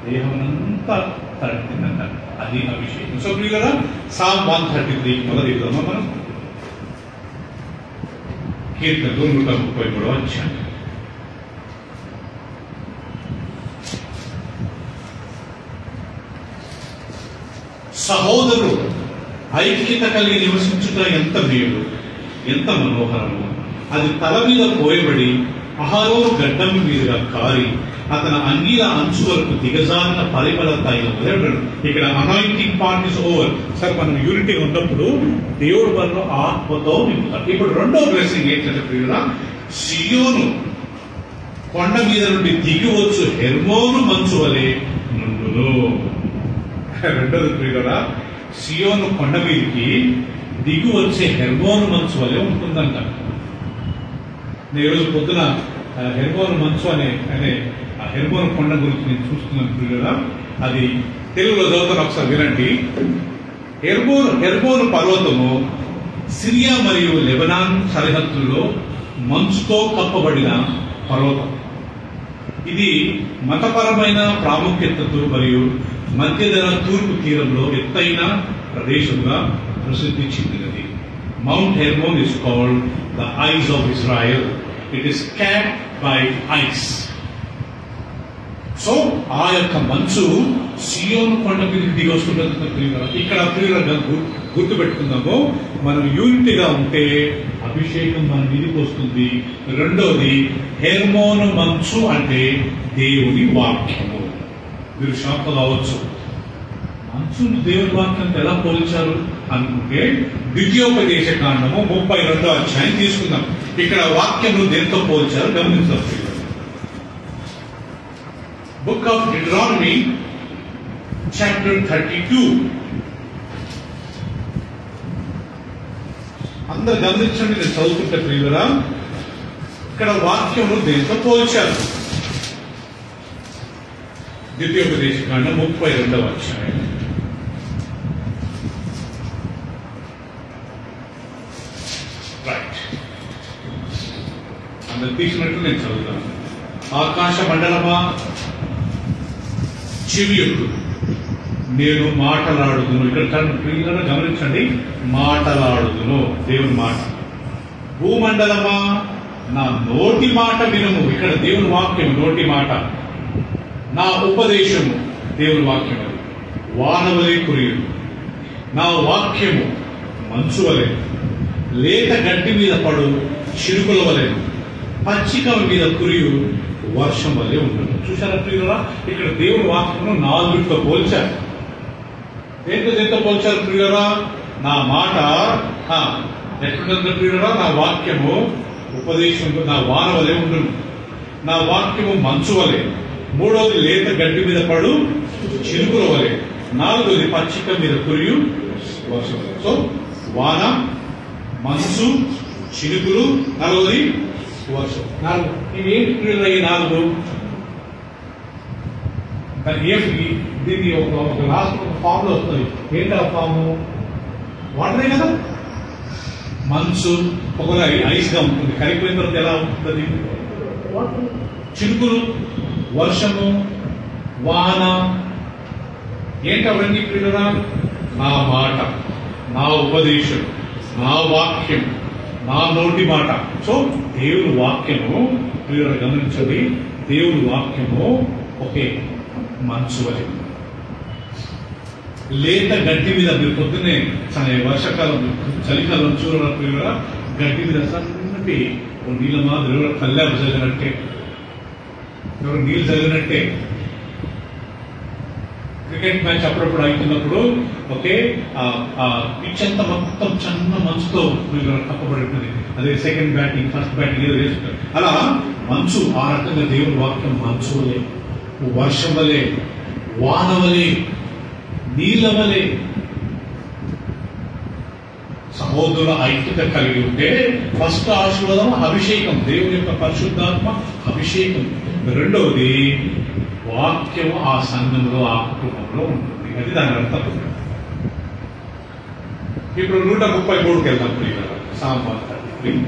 దేహమంతా తడిపిందంట. అది అభిషేకం. సో ప్రియులారా, సామ్ 133 మొదటి విధమా మనం కీర్తనలు 133 వచ్చాం. సహోదరులు ఐక్యత కలిగి నివసించుట ఎంత మేలు, ఎంత మనోహరము. అది తల మీద పోయబడి అహరోను గడ్డం మీదుగా కారి అతని అంగీల అంచు వరకు దిగజారిన పరిమళ తైలం. ఇక్కడ anointing part is over. Sir మనం యూనిటీ ఉన్నప్పుడు దేవుడు మనలో ఆత్మతో నింపుతాడు. ఇప్పుడు రెండో బ్లెస్సింగ్ ఏంటంటే ప్రియులా, సియోను కొండ మీద నుండి దిగి వచ్చు హెర్మోను మంచు వలె నుండును. రెండోది ప్రియులా, సియోను కొండ మీదకి దిగి వచ్చే హెర్మోను మంచు వలె ఉంటుందంట. నేను ఈరోజు పొద్దున హెర్మోను మంచు అనే ఆ హెర్మోను కొండ గురించి నేను చూస్తున్నాను ప్రియులారా. అది తెలుగులో చదువుతాను, ఒకసారి వినండి. హెర్మోను పర్వతము సిరియా మరియు లెబనాన్ సరిహద్దుల్లో మంచుతో కప్పబడిన పర్వతం. ఇది మతపరమైన ప్రాముఖ్యతతో మరియు మధ్యధర తూర్పు తీరంలో ఎత్తైన ప్రదేశంగా ప్రసిద్ధి చెందినది. Mount Hermon is called the eyes of Israel. It is capped by ice. So ఆ యొక్క మంచు సియోను కొండ మీద దిగి వస్తుంటుంది. ఇక్కడ ప్రియులుగా గుర్తు పెట్టుకుందాము, మనం యూనిటీగా ఉంటే అభిషేకం మన మీదకి వస్తుంది. రెండోది, హెర్మోను మంచు అంటే దేవుని వాక్యము. మీరు షాక్ కావచ్చు, మంచును దేవుని వాక్యంతో ఎలా పోల్చారు అనుకుంటే, ద్వితీయోపదేశ కాండము 32వ అధ్యాయం తీసుకుందాం. ఇక్కడ వాక్యము దేంతో పోల్చారు గమనించారు. Book of Deuteronomy, chapter 32. అందరు గమనించండి, నేను చదువుకుంటే ప్రియులరా. ఇక్కడ వాక్యము దేంతో పోల్చారు? ద్వితీయోపదేశ కాండం 32వ అధ్యాయం. రైట్, అందరు తీసుకున్నట్టు నేను చదువుతాను. ఆకాశ మండలమా చెవియొద్దు, నేను మాటలాడుదును. ఇక్కడ ప్రియులను గమనించండి, మాటలాడుదును దేవుని మాట. భూమండలమా నా నోటి మాట వినుము. ఇక్కడ దేవుని వాక్యం నోటి మాట. నా ఉపదేశము దేవుని వాక్యం. అది వానవలే కురియుడు, నా వాక్యము మంచు వలె, లేత గడ్డి మీద పడు చిరుకుల వలె, పచ్చిక మీద కురియు వర్షం వల్లే ఉంటుంది. చూసారా ప్రియులరా, ఇక్కడ దేవుని వాక్యమును 4తో పోల్చారు. దేంతో పోల్చారు ప్రియులరా? నా మాట ఎట్లుంటుంది ప్రియులరా? నా వాక్యము ఉపదేశం నా వాన వలె ఉంటుంది, నా వాక్యము మంచు వలె. మూడవది, లేత గడ్డి మీద పడు చిరుకుల వలె. నాలుగోది, పచ్చిక మీద కురియు వర్షం. సో వాన, మంచు, చినుకులు, నాలుగోది వర్షం. నాలుగు ఇవి ఏంటి ప్రియులరా? ఈ నాలుగు దీన్ని ఒక లాస్ట్ ఫామ్ లో వస్తుంది. ఏంటి ఆ ఫాము? వాటరే కదా. మంచు ఒకవేళ ఐస్ గా ఉంటుంది, కరిగిపోయిన తర్వాత ఎలా ఉంటుంది? చినుకులు, వర్షము, వాన. ఏంటి అవన్నీ ప్రియులరా? నా మాట, నా ఉపదేశం, నా వాక్యం, నా నోటి మాట. సో దేవుని వాక్యము ప్రియుల గమనించండి, దేవుని వాక్యము ఒకే మంచు వలె, లేత గడ్డి మీద. మీరు పొద్దున్నే వర్షాకాలం చలికాలం చూడడం ప్రియుల గడ్డి మీద సన్నటి నీళ్ళ మాదిరి కల్లాపు చదివినట్టే, ఎవరు నీళ్ళు చదివినట్టే క్రికెట్ మ్యాచ్ అప్పుడప్పుడు అవుతున్నప్పుడు ఓకే పిచ్ అంతా మొత్తం చిన్న మంచుతో కప్పబడి ఉంటుంది. అదే సెకండ్ బ్యాటింగ్ ఫస్ట్ బ్యాటింగ్ ఏదో వేస్తుంటారు. అలా మంచు ఆ రకంగా దేవుని వాక్యం మంచు వలే, వర్షం వలే, వాన వలే, నీళ్ళ వలే సహోదరుల ఐక్యత కలిగి ఉంటే ఫస్ట్ ఆశీర్వాదం అభిషేకం, దేవుని యొక్క పరిశుద్ధాత్మ అభిషేకం. రెండవది వాక్యం ఆ సంఘంలో ఆ కుటుంబంలో ఉంటుంది. అది దాని అర్థం. ఇప్పుడు 133కి వెళ్దాం. సాంబార్ 33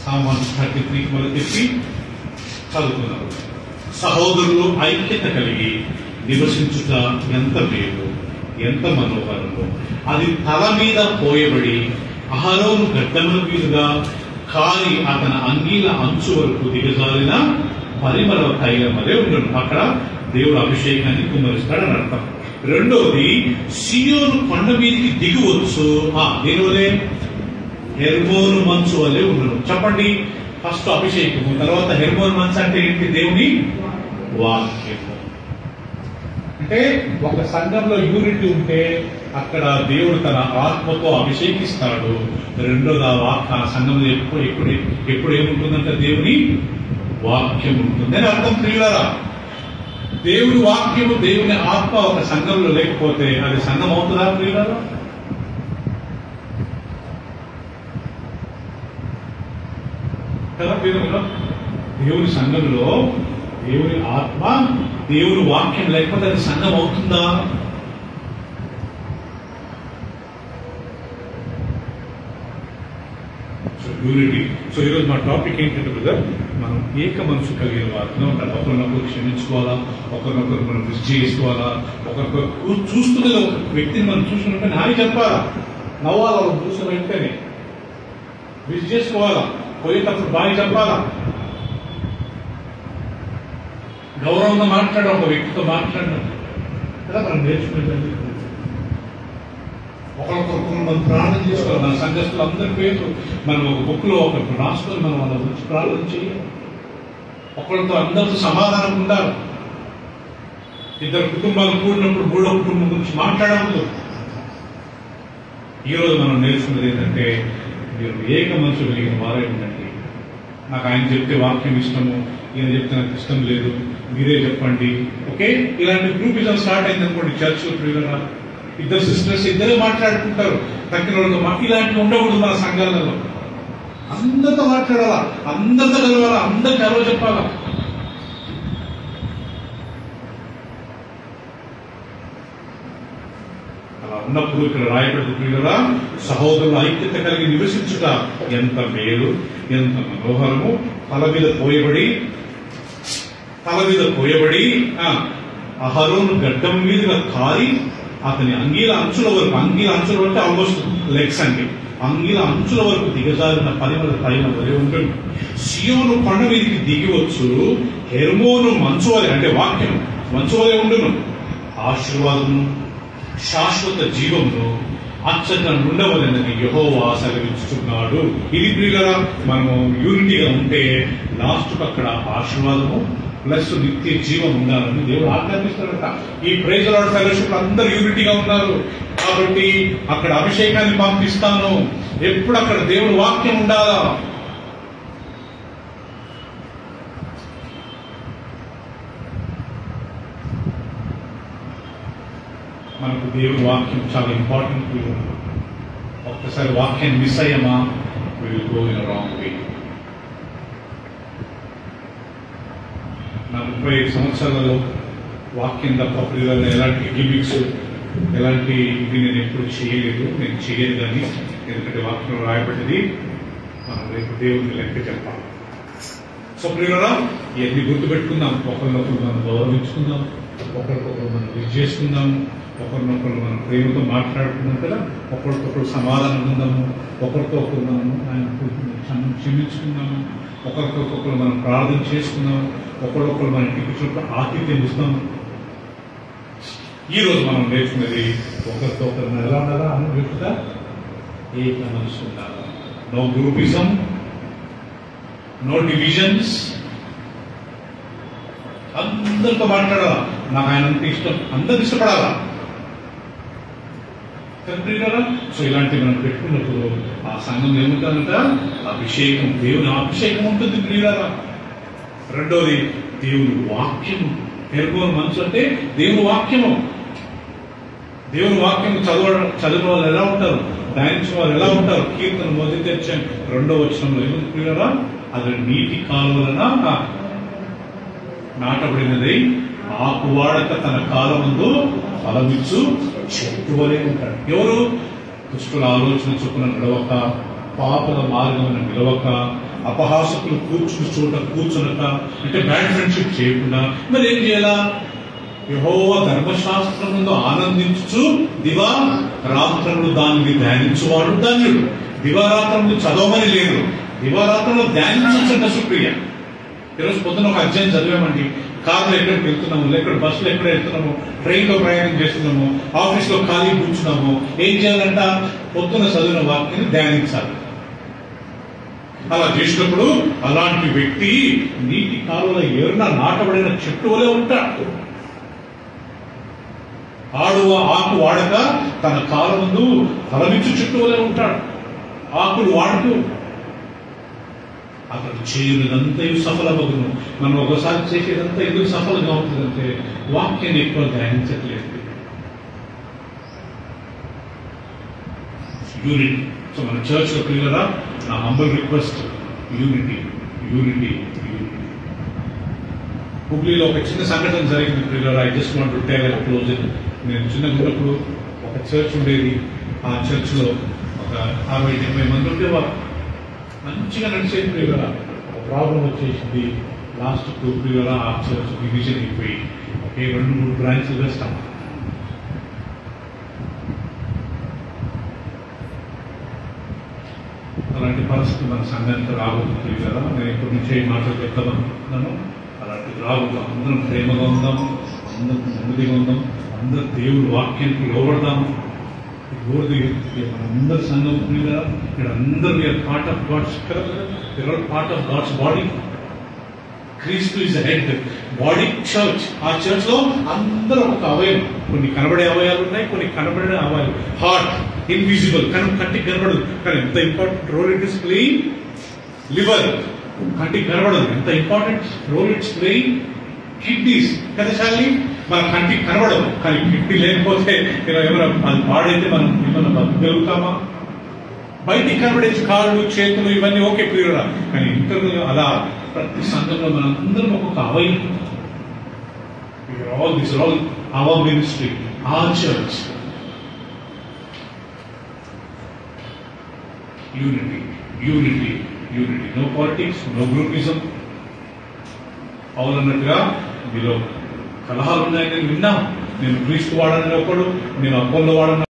సామాన్ 33 మొదలు చెప్పి చదువుతున్నారు. సహోదరులు ఐక్యత కలిగి నివసించుట ఎంత మేలు, ఎంత మనోహరము. అది తల మీద పోయబడి అహరోను గడ్డముల మీదుగా కారి అతని అంగీల అంచు వరకు దిగజారిన పరిమళ తైలం వలె ఉండను. అక్కడ దేవుడు అభిషేకాన్ని కుమ్మరిస్తాడని అర్థం. రెండోది సియోను కొండ మీదకి దిగివచ్చు. దేని వలె? హెర్మోను మంచు వలె ఉండను. చెప్పండి. ఫస్ట్ అభిషేకము, తర్వాత హెర్మోను మంచు అంటే ఏంటి? దేవుని వాక్యము. అంటే ఒక సంఘంలో యూనిటీ ఉంటే అక్కడ దేవుడు తన ఆత్మతో అభిషేకిస్తాడు. రెండోది ఆ సంఘంలో ఎప్పుడు ఏముంటుందంటే దేవుని వాక్యం ఉంటుంది అని అర్థం. ప్రియులారా, దేవుని వాక్యము, దేవుని ఆత్మ ఒక సంఘంలో లేకపోతే అది సంఘం అవుతుందా? ప్రియులారా, కదా? దేవుని సంఘంలో దేవుని ఆత్మ, దేవుని వాక్యం లేకపోతే అది సంఘం అవుతుందా? యూనిటీ. సో ఈరోజు మా టాపిక్ ఏంటంటే బ్రదర్, మనం ఏక మనసు కలిగిన వారిలో ఉండాలి. ఒకరినొకరు క్షమించుకోవాలా, ఒకరినొకరు మనం విష్ చేసుకోవాలా, ఒకరికొకరు చూస్తున్నది ఒక వ్యక్తిని మనం చూసుకుంటే నాని చెప్పాలా, నవ్వాలా, వాళ్ళు చూసిన వెంటనే విష్ చేసుకోవాలా, పోయేటప్పుడు బాగా చెప్పాలా, గౌరవంగా మాట్లాడడం, ఒక వ్యక్తితో మాట్లాడడం కదా మనం నేర్చుకునేది. ఒకరికొకరు మనం ప్రార్థన చేసుకోవాలి. మన సంఘస్థులు అందరి పేర్లు మనం ఒక బుక్ లో ఒక రాసుకొని మనం వాళ్ళ గురించి ప్రార్థన చేయాలి. ఒకరితో అందరితో సమాధానం ఉండాలి. ఇద్దరు కుటుంబాలు కూడినప్పుడు మూడో కుటుంబం గురించి మాట్లాడవద్దు. ఈరోజు మనం నేర్చుకున్నది ఏంటంటే, మీరు ఏక మనసు కలిగిన వారే ఉండండి. నాకు ఆయన చెప్తే వాక్యం ఇష్టము, ఈయన చెప్తే నాకు ఇష్టం లేదు, మీరే చెప్పండి. ఓకే, ఇలాంటి గ్రూపిజం స్టార్ట్ అయింది అనుకోండి చర్చ్. ఇద్దరు సిస్టర్స్ ఇద్దరే మాట్లాడుకుంటారు, తక్కిన వాళ్ళతో ఇలాంటివి ఉండకూడదు. మన సంఘాలలో అందరితో మాట్లాడాలా, అందరితో కలవాలా, అందరికి అరవ చెప్పాలా. అలా ఉన్నప్పుడు ఇక్కడ రాయబడుతుంది కదా, సహోదరుల ఐక్యత కలిగి నివసించుట ఎంత మేలు, ఎంత మనోహరము. తల మీద పోయబడి అహరోను గడ్డం మీదుగా కారి అతని అంగీల అంచుల వరకు ఆల్మోస్ట్ లెగ్స్ అండి, అంగీల అంచుల వరకు దిగజారిన పరిమళ తైలం వలె ఉంటుంది. సియోను కొండ మీదకి దిగివచ్చు. హెర్మోను మంచు వలె, అంటే వాక్యం మంచు వలె ఉండును. ఆశీర్వాదము, శాశ్వత జీవమును అచ్చట నుండవలెనని యెహోవా సెలవిస్తున్నాడు. ఇది ప్రియులారా, మనము యూనిటీగా ఉంటే లాస్ట్ అక్కడ ఆశీర్వాదము ప్లస్ నిత్య జీవం ఉండాలని దేవుడు ఆజ్ఞాపిస్తాడట. ఈ ప్రైజ్ లార్డ్ ఫెలోషిప్ అందరూ యూనిటీగా ఉన్నారు కాబట్టి అక్కడ అభిషేకాన్ని పంపిస్తాను. ఎప్పుడు అక్కడ దేవుడు వాక్యం ఉండాలా. మనకు దేవుని వాక్యం చాలా ఇంపార్టెంట్. ఒక్కసారి వాక్యాన్ని మిస్ అయ్యామా, will go in wrong way. నా 35 సంవత్సరాలలో వాక్యం తప్ప ప్రియులను ఎలాంటి గిమిక్స్, ఎలాంటి ఇది నేను ఎప్పుడు చేయలేదు, నేను చేయను. కానీ ఎందుకంటే వాక్యంలో రాయబడ్డది మనం రేపు దేవుడిని లెక్క చెప్పాలి. సో ప్రియులరా, ఇవన్నీ గుర్తుపెట్టుకుందాం. ఒకరినొకరు మనం గౌరవించుకుందాం, ఒకరికొకరు మనం విష్ చేసుకుందాం, ఒకరినొకరు మనం ప్రేమతో మాట్లాడుకున్నాం కదా, ఒకరికొకరు సమాధానం ఉందాము, ఒకరితో ఒకరు మనం క్షమించుకుందాము, ఒకరికొకరు మనం ప్రార్థన చేసుకుందాం, ఒకరొకరు మన ఇంటికి వచ్చినప్పుడు ఆతిథ్యం ఇస్తాము. ఈరోజు మనం నేర్చుకున్నది ఒకరితో ఒకరు ఎలా ఉండాలా, అనుభూతిగా ఏక మనసు ఉండాలా. No groupism, no divisions. అందరితో మాట్లాడాలా, నాకు ఆయన అంటే ఇష్టం, అందరు ఇష్టపడాలా. సో ఇలాంటివి మనం పెట్టుకున్నప్పుడు ఆ సంఘం ఏముంటుందంట, అభిషేకం, దేవుని అభిషేకం ఉంటుంది ప్రియులారా. రెండోది దేవుని వాక్యము. పేర్కొన్న మనసు అంటే దేవుని వాక్యము. దేవుని వాక్యం చదివిన వాళ్ళు ఎలా ఉంటారు, ధ్యానించిన వాళ్ళు ఎలా ఉంటారు. కీర్తన మొదటి అధ్యాయం 2వ వచనంలో ఏముంది ప్రియులారా, అది నీటి కాలువలన నాటబడినది, ఆకువాడక తన కాలమందు ఫలమిచ్చు చెట్టు వలె ఉంటాడు. ఎవరు? దుష్టుల ఆలోచన చొప్పున నడవక, పాపల మార్గమున నిలవక, అపహాసకులు కూర్చుని చోట కూర్చునక, అంటే బ్యాడ్ ఫ్రెండ్షిప్ చేయకుండా. మరి ఏం చేయాలా? యెహోవా ధర్మశాస్త్రం ముందు ఆనందించు దివా రాత్రములు దానిని ధ్యానించువాడు ధన్యుడు. దివారాత్రములు చదవమని లేదు, దివారాత్రంలో ధ్యానించంట సుప్రియ. ఈరోజు పొద్దున ఒక అధ్యాయం చదివామండి. కార్లో ఎక్కడికి వెళ్తున్నాము, లేకపోతే బస్సులో ఎక్కడ వెళ్తున్నాము, ట్రైన్లో ప్రయాణం చేస్తున్నాము, ఆఫీస్లో ఖాళీ కూర్చున్నాము. ఏం చేయాలంట? పొద్దున చదివిన వాక్యాన్ని ధ్యానించాలి. అలా చేసినప్పుడు అలాంటి వ్యక్తి నీటి కాలువల ఏరున నాటబడిన చెట్టు వలె ఉంటాడు. ఆకు వాడక తన కాలం ముందు ఫలమిచ్చు చెట్టు వలె ఉంటాడు. ఆకులు వాడుతూ అతడు చేయనిదంతా సఫలమగును. మనం ఒకసారి చేసేదంతా ఎందుకు సఫలంగా ఉంటుందంటే వాక్యాన్ని ఎక్కువ ధ్యానించట్లేదు. యూనిటీ. సో మన చర్చ్ లో పిల్లరా, నా humble request, unity unity unity. హుబ్లీలో ఒక చిన్న సంఘటన జరిగింది పిల్లరా. I just want to tell at closing. నేను చిన్నగా ఉన్నప్పుడు ఒక చర్చ్ ఉండేది. ఆ చర్చ్ లో ఒక 60-70 మంది ఉండేవారు. మంచిగా నడిచేది ప్రియులరా. ఒక ప్రాబ్లం వచ్చేసింది. లాస్ట్ ప్రియులరా ఆ చర్చ్ డివిజన్ అయిపోయి ఒకే 2-3 బ్రాంచ్లుగా స్టార్ట్. అలాంటి పరిస్థితి మన సంఘానికి రాబోతుంది ప్రియులరా. నేను ఇప్పటి నుంచే మాటలు చెప్తామనుకుంటున్నాను. అలాంటిది రాబోతుంది. అందరం ప్రేమగా ఉందాం, అందరం నెమ్మదిగా ఉందాం, అందరూ దేవుడి వాక్యానికి లోబడదాము. మనందరి సంఘం ప్రియులరా, ఇక్కడ అందరూ పార్ట్ ఆఫ్ గాడ్స్ బాడీ. క్రీస్తు ఇస్ హెడ్, బాడీ చర్చ్. ఆ చర్చ్ లో అందరూ ఒక అవయవం. కొన్ని కనబడే అవయాలు ఉన్నాయి, కొన్ని కనబడే అవయాలు. హార్ట్ ఇన్విజిబుల్, కంటికి కనబడదు, కానీ ఎంత important role it is playing. Liver కంటికి కనబడదు, ఎంత important role it's playing. Kidneys కదా శాలిని, మన కంటికి కనబడదు, కానీ కిడ్నీ లేకపోతే ఏమైనా అది పాడైతే మనం ఏమైనా బతకగలుగుతామా? బయటికి కనబడే కాళ్ళు, చేతులు ఇవన్నీ ఓకే ప్రియురా, కానీ ఇంటర్వ్యూ అలా ప్రతి సంఘంలో మనందరం ఒక్కొక్క అవయవం. All this all our ministry, our church. Unity unity unity. No politics, no groupism. అవునన్నట్టుగా మీలో కలహాలు ఉన్నాయని నేను విన్నాను. నేను క్రీస్తు వాడని ఒకడు, నేను అపోలో వాడని